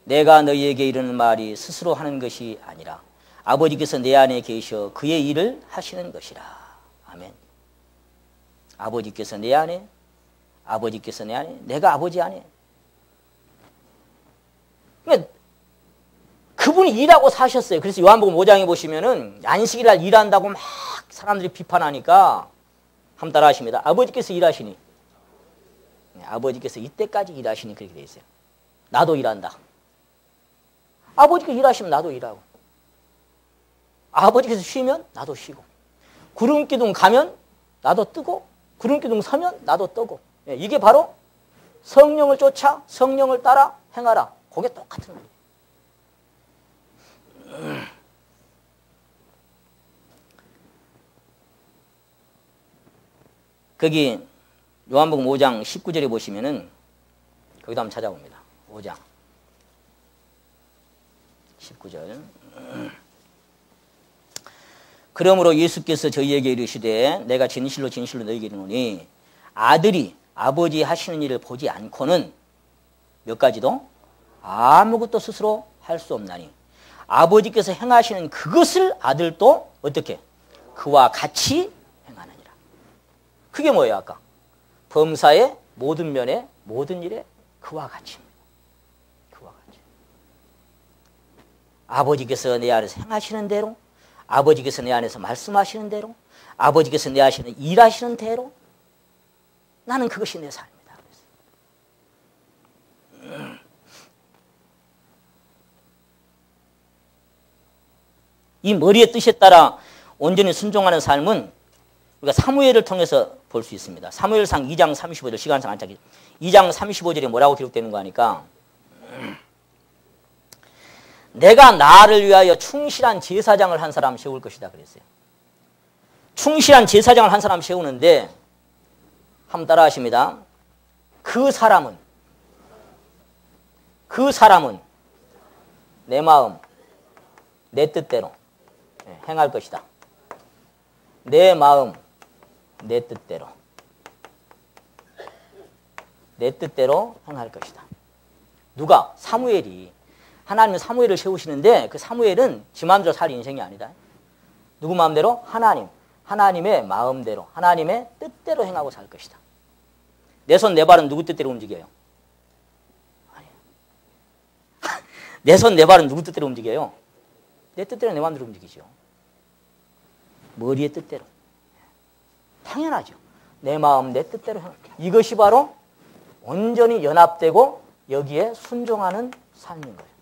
내가 너희에게 이르는 말이 스스로 하는 것이 아니라 아버지께서 내 안에 계셔 그의 일을 하시는 것이라. 아멘. 아버지께서 내 안에, 아버지께서 내 안에, 내가 아버지 안에. 그러니까 그분이 일하고 사셨어요. 그래서 요한복음 5장에 보시면은 안식일날 일한다고 막 사람들이 비판하니까 한번 따라 하십니다. 아버지께서 일하시니. 아버지께서 이때까지 일하시니 그렇게 돼 있어요. 나도 일한다. 아버지께서 일하시면 나도 일하고. 아버지께서 쉬면 나도 쉬고. 구름기둥 가면 나도 뜨고 구름기둥 서면 나도 뜨고. 이게 바로 성령을 쫓아 성령을 따라 행하라. 그게 똑같은 거예요. 거기 요한복음 5장 19절에 보시면은 거기도 한번 찾아봅니다. 5장 19절. 그러므로 예수께서 저희에게 이르시되 내가 진실로 진실로 너희에게 이르노니 아들이 아버지 하시는 일을 보지 않고는 몇 가지도 아무것도 스스로 할 수 없나니 아버지께서 행하시는 그것을 아들도 어떻게? 그와 같이 행하느니라. 그게 뭐예요 아까? 범사의 모든 면에 모든 일에 그와 같이입니다. 그와 같이. 아버지께서 내 안에서 행하시는 대로, 아버지께서 내 안에서 말씀하시는 대로, 아버지께서 내 안에서 일하시는 대로 나는 그것이 내 삶이다. 이 머리의 뜻에 따라 온전히 순종하는 삶은 우리가 사무엘을 통해서 볼 수 있습니다. 사무엘상 2장 35절, 시간상 안 차기 2장 35절에 뭐라고 기록되는 거 하니까 내가 나를 위하여 충실한 제사장을 한 사람 세울 것이다 그랬어요. 충실한 제사장을 한 사람 세우는데 한번 따라 하십니다. 그 사람은 내 마음, 내 뜻대로 행할 것이다. 내 마음, 내 뜻대로 행할 것이다. 누가? 사무엘이. 하나님은 사무엘을 세우시는데 그 사무엘은 지 마음대로 살 인생이 아니다. 누구 마음대로? 하나님의 마음대로, 하나님의 뜻대로 행하고 살 것이다. 내 손, 내 발은 누구 뜻대로 움직여요? 아니에요. 내 손, 내 발은 누구 뜻대로 움직여요? 내 뜻대로 내 마음대로 움직이죠. 머리의 뜻대로. 당연하죠. 내 마음, 내 뜻대로. 이것이 바로 온전히 연합되고 여기에 순종하는 삶인 거예요.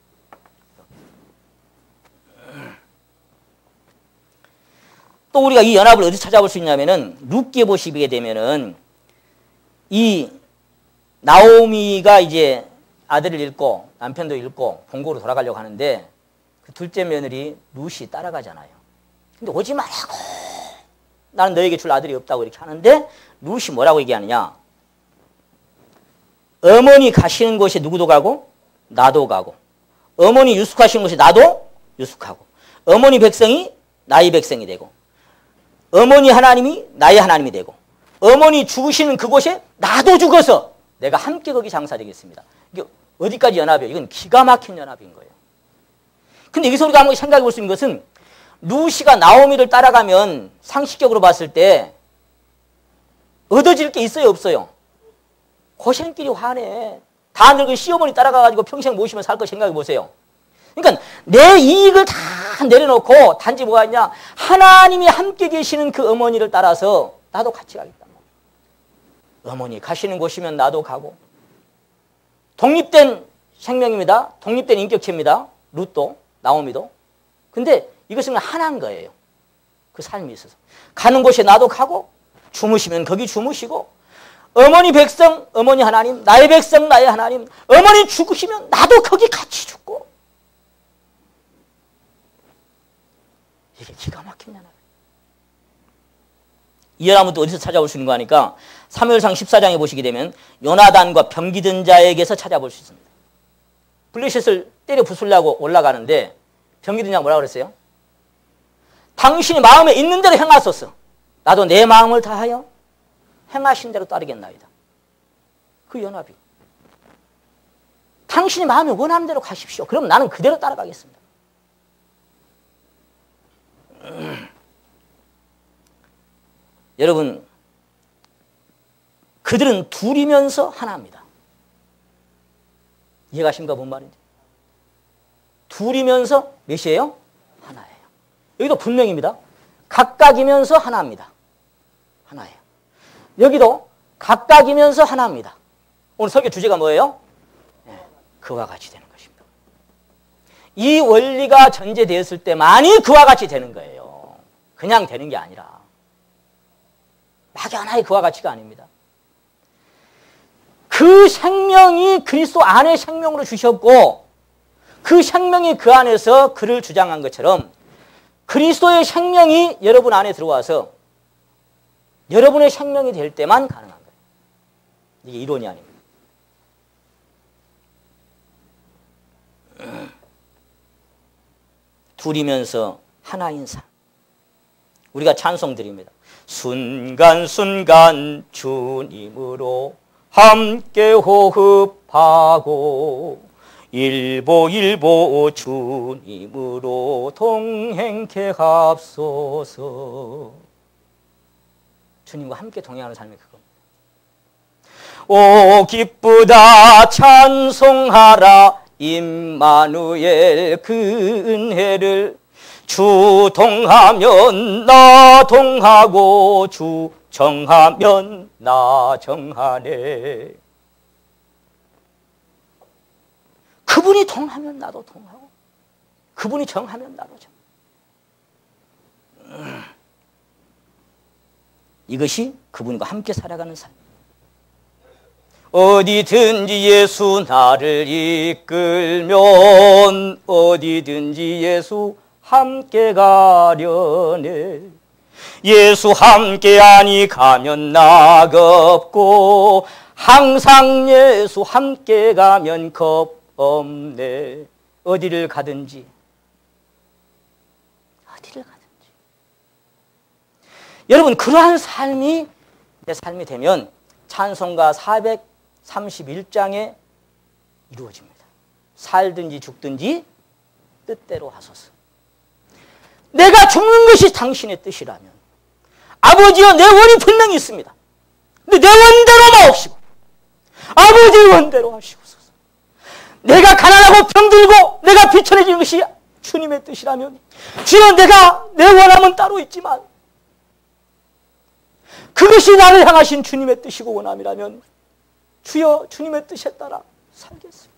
또 우리가 이 연합을 어디서 찾아볼 수 있냐면은 룻기에 보시게 되면은 이 나오미가 이제 아들을 잃고 남편도 잃고 본국으로 돌아가려고 하는데 그 둘째 며느리 룻이 따라가잖아요. 근데 오지 말라고. 나는 너에게 줄 아들이 없다고 이렇게 하는데 룻이 뭐라고 얘기하느냐. 어머니 가시는 곳에 누구도 가고 나도 가고 어머니 유숙하시는 곳에 나도 유숙하고 어머니 백성이 나의 백성이 되고 어머니 하나님이 나의 하나님이 되고 어머니 죽으시는 그곳에 나도 죽어서 내가 함께 거기 장사되겠습니다. 이게 어디까지 연합이에요? 이건 기가 막힌 연합인 거예요. 근데 여기서 우리가 한번 생각해 볼 수 있는 것은 루시가 나오미를 따라가면 상식적으로 봤을 때 얻어질 게 있어요, 없어요? 고생길이 화내. 다 늙은 시어머니 따라가가지고 평생 모시면서 살 거 생각해 보세요. 그러니까 내 이익을 다 내려놓고 단지 뭐가 있냐. 하나님이 함께 계시는 그 어머니를 따라서 나도 같이 가겠다. 어머니 가시는 곳이면 나도 가고. 독립된 생명입니다. 독립된 인격체입니다. 룻도 나오미도. 근데 이것은 하나인 거예요. 그 삶이 있어서. 가는 곳에 나도 가고 주무시면 거기 주무시고 어머니 백성, 어머니 하나님, 나의 백성, 나의 하나님. 어머니 죽으시면 나도 거기 같이 죽고. 이게 기가 막힌 연합. 이 연합은 또 어디서 찾아볼 수 있는 거 하니까 사무엘상 14장에 보시게 되면 요나단과 병기든 자에게서 찾아볼 수 있습니다. 블레셋을 때려 부수려고 올라가는데 병기든 자가 뭐라고 그랬어요? 당신이 마음에 있는 대로 행하소서. 나도 내 마음을 다하여 행하신 대로 따르겠나이다. 그 연합이. 당신이 마음에 원하는 대로 가십시오. 그럼 나는 그대로 따라가겠습니다. 여러분, 그들은 둘이면서 하나입니다. 이해가십니까? 뭔 말인지? 둘이면서 몇이에요? 하나예요. 여기도 분명입니다. 각각이면서 하나입니다. 하나예요. 여기도 각각이면서 하나입니다. 오늘 설교 주제가 뭐예요? 네, 그와 같이 되는 것입니다. 이 원리가 전제되었을 때만이 그와 같이 되는 거예요. 그냥 되는 게 아니라. 막연하게 그와 같이가 아닙니다. 그 생명이 그리스도 안에 생명으로 주셨고 그 생명이 그 안에서 그를 주장한 것처럼 그리스도의 생명이 여러분 안에 들어와서 여러분의 생명이 될 때만 가능한 거예요. 이게 이론이 아닙니다. 둘이면서 하나인 삶. 우리가 찬송 드립니다. 순간순간 주님으로 함께 호흡하고 일보일보 주님으로 동행케 합소서. 주님과 함께 동행하는 삶이 그겁니다. 오 기쁘다 찬송하라 임마누엘 그 은혜를 주 동하면 나 동하고 주 정하면 나 정하네. 그분이 동하면 나도 동하고 그분이 정하면 나도 정. 이것이 그분과 함께 살아가는 삶. 어디든지 예수 나를 이끌면 어디든지 예수 함께 가려네. 예수 함께하니 가면 나겁고 항상 예수 함께 가면 겁 없네. 어디를 가든지 여러분 그러한 삶이 내 삶이 되면 찬송가 431장에 이루어집니다. 살든지 죽든지 뜻대로 하소서. 내가 죽는 것이 당신의 뜻이라면 아버지여 내 원이 분명히 있습니다. 근데 내 원대로 마옵시고 아버지의 원대로 하시옵소서. 내가 가난하고 병들고 내가 비천해지는 것이 주님의 뜻이라면 주여 내가 내 원함은 따로 있지만 그것이 나를 향하신 주님의 뜻이고 원함이라면 주여 주님의 뜻에 따라 살겠습니다.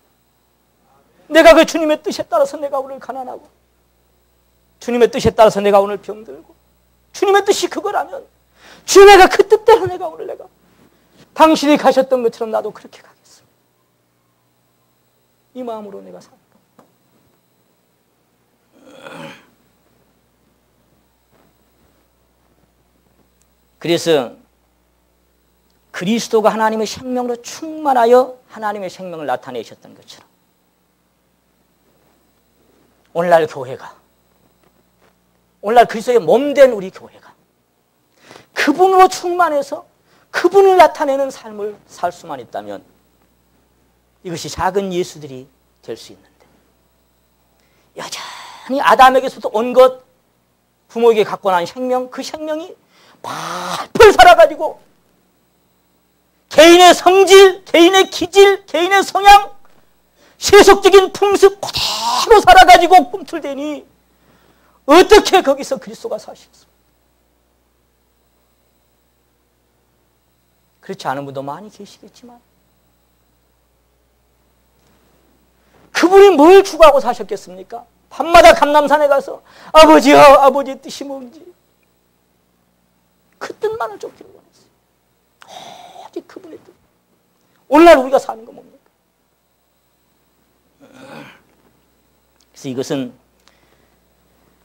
내가 그 주님의 뜻에 따라서 내가 오늘 가난하고 주님의 뜻에 따라서 내가 오늘 병들고 주님의 뜻이 그거라면 주여 내가 그 뜻대로 내가 오늘 내가 당신이 가셨던 것처럼 나도 그렇게 가겠습니다. 이 마음으로 내가 삽니다. 그래서 그리스도가 하나님의 생명으로 충만하여 하나님의 생명을 나타내셨던 것처럼 오늘날 교회가 오늘날 그리스도의 몸된 우리 교회가 그분으로 충만해서 그분을 나타내는 삶을 살 수만 있다면 이것이 작은 예수들이 될 수 있는데 여전히 아담에게서부터 온 것 부모에게 갖고 난 생명 그 생명이 팔팔 살아가지고 개인의 성질, 개인의 기질, 개인의 성향 세속적인 풍습 그대로 살아가지고 꿈틀대니 어떻게 거기서 그리스도가 사시겠습니까? 그렇지 않은 분도 많이 계시겠지만 그분이 뭘 추구하고 사셨겠습니까? 밤마다 감람산에 가서 아버지여 아버지의 뜻이 뭔지 그 뜻만을 쫓기를 원했어요. 오직 그분의 뜻. 오늘날 우리가 사는 건 뭡니까? 그래서 이것은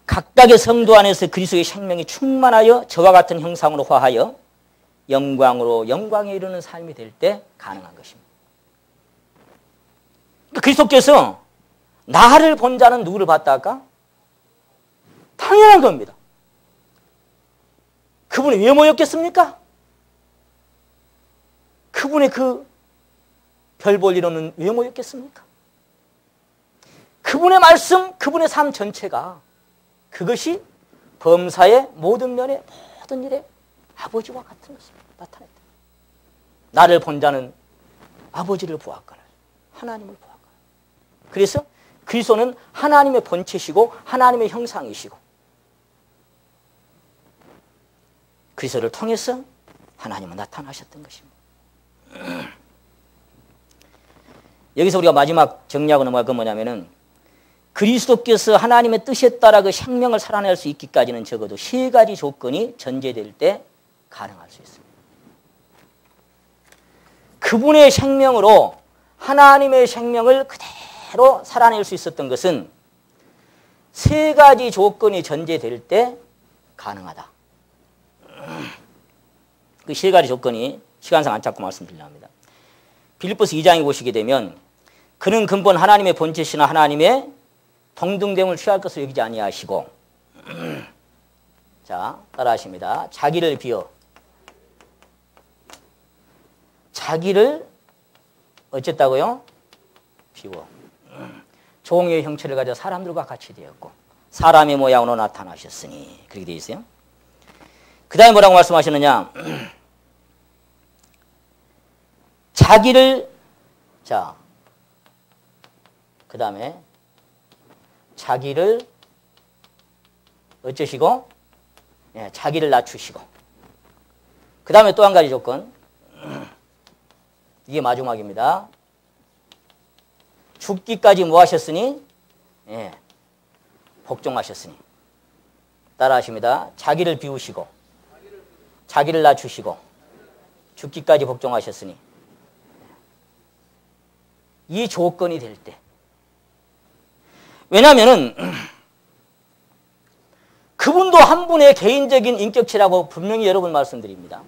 각각의 성도 안에서 그리스도의 생명이 충만하여 저와 같은 형상으로 화하여 영광으로 영광에 이르는 삶이 될 때 가능한 것입니다. 그러니까 그리스도께서 나를 본 자는 누구를 봤다 할까? 당연한 겁니다. 그분이 왜 모였겠습니까? 그분의 그 별 볼 일은 왜 모였겠습니까? 그분의 말씀, 그분의 삶 전체가 그것이 범사의 모든 면의 모든 일에 아버지와 같은 것을 나타냈다. 나를 본 자는 아버지를 보았거늘 하나님을 보았거늘. 그래서 그리스도는 하나님의 본체시고 하나님의 형상이시고 그리스도를 통해서 하나님은 나타나셨던 것입니다. 여기서 우리가 마지막 정리하고 넘어갈 건 뭐냐면은 그리스도께서 하나님의 뜻에 따라 그 생명을 살아낼 수 있기까지는 적어도 세 가지 조건이 전제될 때 가능할 수 있습니다. 그분의 생명으로 하나님의 생명을 그대로 살아낼 수 있었던 것은 세 가지 조건이 전제될 때 가능하다. 그 세 가지 조건이 시간상 안 찾고 말씀드리려 합니다. 빌립보서 2장에 보시게 되면 그는 근본 하나님의 본체시나 하나님의 동등됨을 취할 것을 여기지 아니하시고 자 따라하십니다. 자기를 비워 자기를 어쨌다고요? 비워 종의 형체를 가져 사람들과 같이 되었고 사람의 모양으로 나타나셨으니 그렇게 되어 있어요. 그 다음에 뭐라고 말씀하셨느냐? 자기를 자 그 다음에 자기를 어쩌시고 예, 자기를 낮추시고 그 다음에 또 한 가지 조건 이게 마지막입니다. 죽기까지 뭐 하셨으니? 예, 복종하셨으니 따라하십니다. 자기를 비우시고 자기를 낮추시고 죽기까지 복종하셨으니 이 조건이 될 때 왜냐하면은 그분도 한 분의 개인적인 인격체라고 분명히 여러분 말씀드립니다.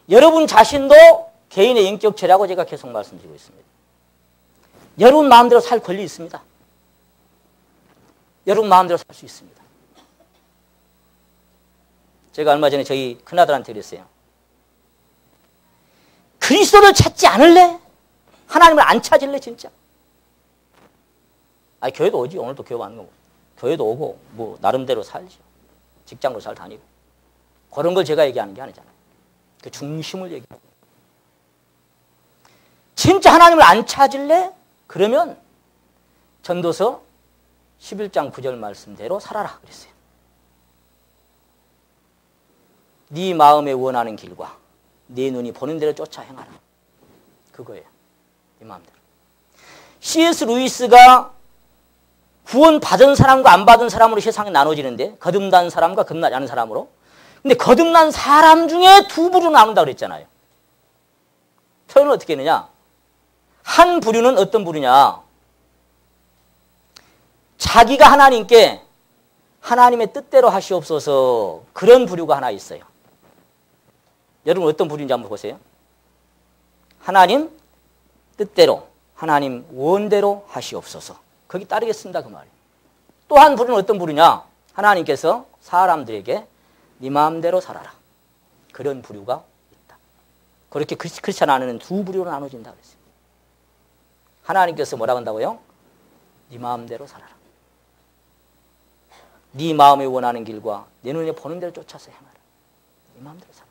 여러분 자신도 개인의 인격체라고 제가 계속 말씀드리고 있습니다. 여러분 마음대로 살 권리 있습니다. 여러분 마음대로 살 수 있습니다. 제가 얼마 전에 저희 큰아들한테 그랬어요. 그리스도를 찾지 않을래? 하나님을 안 찾을래 진짜? 아니 교회도 오지. 오늘도 교회 가는 거고. 교회도 오고 뭐 나름대로 살죠. 직장도 잘 다니고. 그런 걸 제가 얘기하는 게 아니잖아요. 그 중심을 얘기하고. 진짜 하나님을 안 찾을래? 그러면 전도서 11장 9절 말씀대로 살아라 그랬어요. 네 마음에 원하는 길과 네 눈이 보는 대로 쫓아 행하라. 그거예요. 네 마음대로. C.S. 루이스가 구원 받은 사람과 안 받은 사람으로 세상에 나눠지는데 거듭난 사람과 거듭나지 않은 사람으로. 근데 거듭난 사람 중에 두 부류로 나눈다 그랬잖아요. 표현을 어떻게 했느냐? 한 부류는 어떤 부류냐? 자기가 하나님께 하나님의 뜻대로 하시옵소서 그런 부류가 하나 있어요. 여러분 어떤 부류인지 한번 보세요. 하나님 뜻대로 하나님 원대로 하시옵소서. 거기 따르겠습니다 그 말이에요. 또 한 부류는 어떤 부류냐? 하나님께서 사람들에게 네 마음대로 살아라. 그런 부류가 있다. 그렇게 크리스찬 안에는 두 부류로 나눠진다 그랬어요. 하나님께서 뭐라고 한다고요? 네 마음대로 살아라. 네 마음에 원하는 길과 내 눈에 보는 대로 쫓아서 행하라. 네 마음대로 살아라.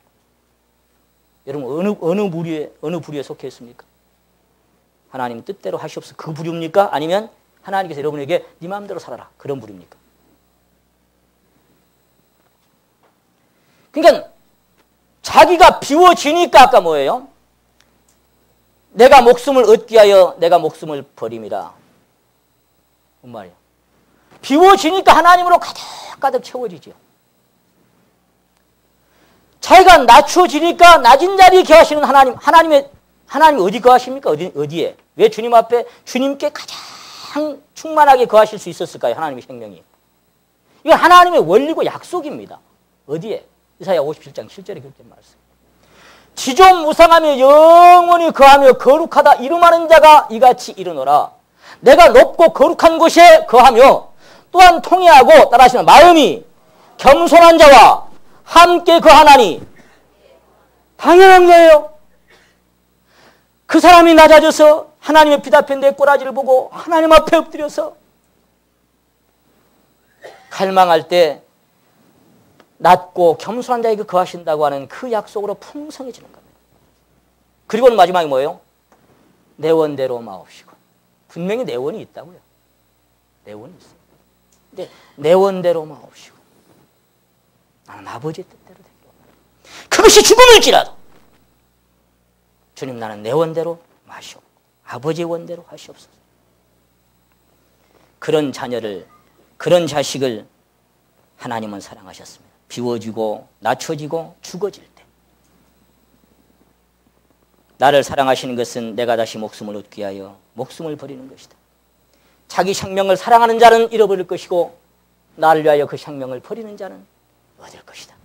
여러분 어느 부류에 속해 있습니까? 하나님 뜻대로 하시옵소서 그 부류입니까? 아니면 하나님께서 여러분에게 네 마음대로 살아라 그런 부류입니까? 그러니까 자기가 비워지니까 아까 뭐예요? 내가 목숨을 얻기 위하여 내가 목숨을 버림이라. 뭔 말이에요? 비워지니까 하나님으로 가득가득 채워지죠. 자기가 낮춰지니까 낮은 자리에 거하시는 하나님이 어디 거하십니까? 어디에? 왜 주님 앞에 주님께 가장 충만하게 거하실 수 있었을까요? 하나님의 생명이. 이건 하나님의 원리고 약속입니다. 어디에? 이사야 57장 7절에 그렇게 말씀. 지존 무상하며 영원히 거하며 거룩하다 이름하는 자가 이같이 이르노라. 내가 높고 거룩한 곳에 거하며 또한 통회하고 따라하시는 마음이 겸손한 자와 함께 거하나니 당연한 거예요. 그 사람이 낮아져서 하나님의 빛 앞에 내 꼬라지를 보고 하나님 앞에 엎드려서 갈망할 때 낮고 겸손한 자에게 거하신다고 하는 그 약속으로 풍성해지는 겁니다. 그리고는 마지막에 뭐예요? 내 원대로 마옵시고. 분명히 내 원이 있다고요. 내 원이 있어요. 근데 내 원대로 마옵시고. 나는 아버지의 뜻대로 되기로. 그것이 죽음일지라도 주님, 나는 내 원대로 마시오. 아버지의 원대로 하시옵소서. 그런 자녀를, 그런 자식을 하나님은 사랑하셨습니다. 비워지고 낮춰지고 죽어질 때. 나를 사랑하시는 것은 내가 다시 목숨을 얻기 위하여 목숨을 버리는 것이다. 자기 생명을 사랑하는 자는 잃어버릴 것이고 나를 위하여 그 생명을 버리는 자는 얻을 것이다.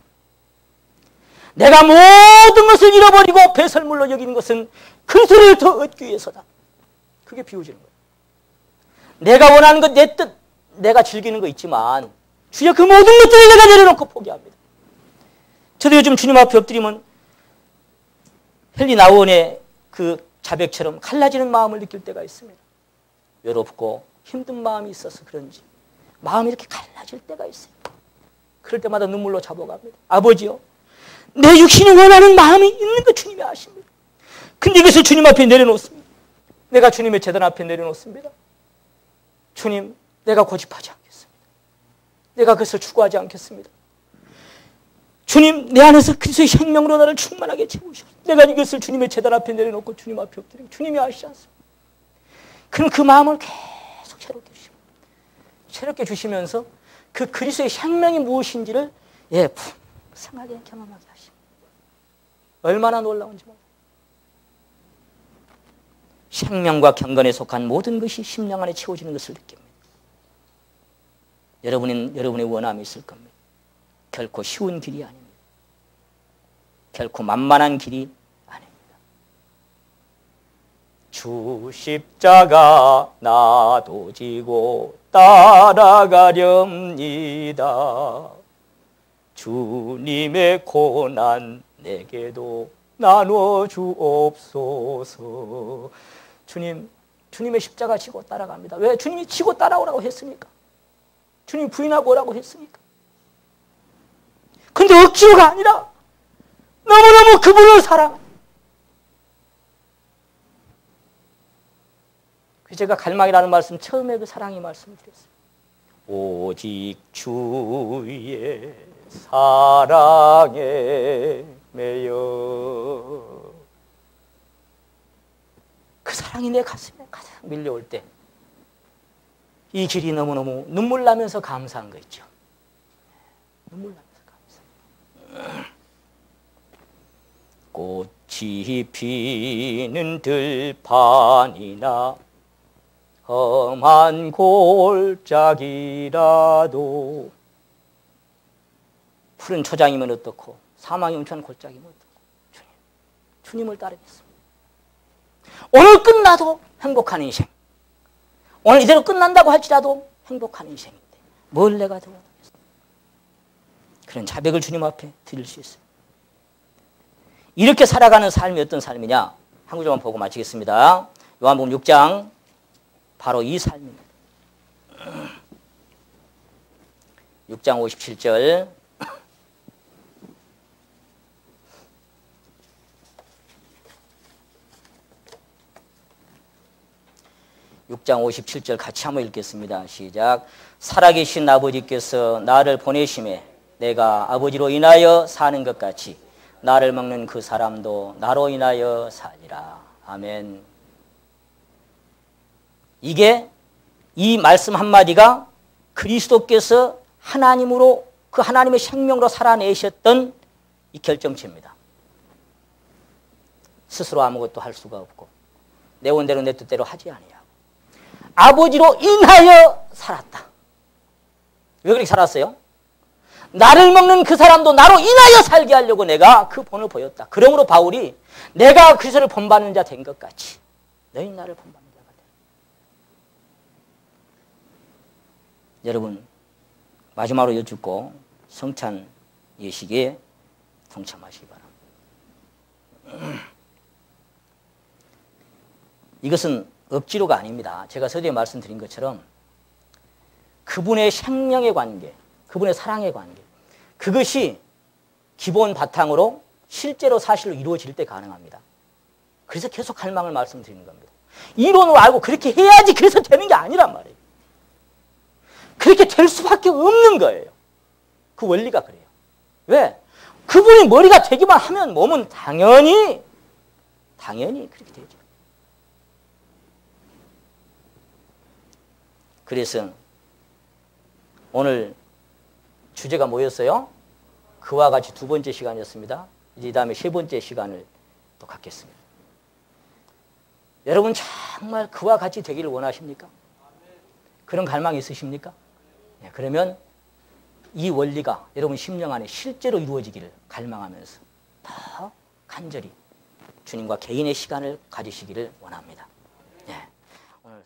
내가 모든 것을 잃어버리고 배설물로 여기는 것은 그리스도를 더 얻기 위해서다. 그게 비워지는 거예요. 내가 원하는 것, 내 뜻, 내가 즐기는 거 있지만 주여 그 모든 것들을 내가 내려놓고 포기합니다. 저도 요즘 주님 앞에 엎드리면 헨리 나우원의 그 자백처럼 갈라지는 마음을 느낄 때가 있습니다. 외롭고 힘든 마음이 있어서 그런지 마음이 이렇게 갈라질 때가 있어요. 그럴 때마다 눈물로 잡아갑니다. 아버지요, 내 육신이 원하는 마음이 있는 거 주님이 아십니다. 근데 이것을 주님 앞에 내려놓습니다. 내가 주님의 제단 앞에 내려놓습니다. 주님, 내가 고집하지 않겠습니다. 내가 그것을 추구하지 않겠습니다. 주님, 내 안에서 그리스도의 생명으로 나를 충만하게 채우시옵소서. 내가 이것을 주님의 제단 앞에 내려놓고 주님 앞에 엎드리고 주님이 아시지 않습니까? 그럼 그 마음을 계속 새롭게 주십니다. 새롭게 주시면서 그 그리스도의 생명이 무엇인지를 풍성하게 경험하게 하십니다. 얼마나 놀라운지 몰라요. 생명과 경건에 속한 모든 것이 심령 안에 채워지는 것을 느낍니다. 여러분의 원함이 있을 겁니다. 결코 쉬운 길이 아닙니다. 결코 만만한 길이 아닙니다. 주 십자가 나도 지고 따라가렵니다. 주님의 고난 내게도 나눠주옵소서. 주님의 십자가 지고 따라갑니다. 왜? 주님이 지고 따라오라고 했으니까. 주님이 부인하고 오라고 했으니까. 근데 억지로가 아니라 너무너무 그분을 사랑합니다. 제가 갈망이라는 말씀 처음에 그 사랑의 말씀을 드렸어요. 오직 주의 사랑에 매여. 그 사랑이 내 가슴에 가득 밀려올 때 이 길이 너무너무 눈물 나면서 감사한 거 있죠. 눈물 나면서 감사. 꽃이 피는 들판이나 험한 골짜기라도 푸른 초장이면 어떻고 사망이 웅천한 골짜기면 어떻고 주님을 따르겠습니다. 오늘 끝나도 행복한 인생, 오늘 이대로 끝난다고 할지라도 행복한 인생인데 뭘 내가 더 원하겠습니까? 그런 자백을 주님 앞에 드릴 수 있어요. 이렇게 살아가는 삶이 어떤 삶이냐? 한 구절만 보고 마치겠습니다. 요한복음 6장 바로 이 삶입니다. 6장 57절. (6장 57절) 같이 한번 읽겠습니다. 시작. 살아계신 아버지께서 나를 보내심에 내가 아버지로 인하여 사는 것 같이 나를 먹는 그 사람도 나로 인하여 살리라. 아멘. 이게 이 말씀 한마디가 그리스도께서 하나님으로 그 하나님의 생명으로 살아내셨던 이 결정체입니다. 스스로 아무것도 할 수가 없고 내 원대로 내 뜻대로 하지 아니하고 아버지로 인하여 살았다. 왜 그렇게 살았어요? 나를 먹는 그 사람도 나로 인하여 살게 하려고 내가 그 본을 보였다. 그러므로 바울이 내가 그리스도를 본받는 자 된 것 같이 너희 나를 본받는 자가 돼. 여러분 마지막으로 여쭙고 성찬 예식에 동참하시기 바랍니다. 이것은 억지로가 아닙니다. 제가 서두에 말씀드린 것처럼 그분의 생명의 관계, 그분의 사랑의 관계. 그것이 기본 바탕으로 실제로 사실로 이루어질 때 가능합니다. 그래서 계속 갈망을 말씀드리는 겁니다. 이론으로 알고 그렇게 해야지 그래서 되는 게 아니란 말이에요. 그렇게 될 수밖에 없는 거예요. 그 원리가 그래요. 왜? 그분이 머리가 되기만 하면 몸은 당연히 그렇게 되죠. 그래서 오늘 주제가 뭐였어요? 그와 같이 두 번째 시간이었습니다. 이제 이 다음에 세 번째 시간을 또 갖겠습니다. 여러분 정말 그와 같이 되기를 원하십니까? 그런 갈망이 있으십니까? 네, 그러면 이 원리가 여러분 심령 안에 실제로 이루어지기를 갈망하면서 더 간절히 주님과 개인의 시간을 가지시기를 원합니다. 네, 오늘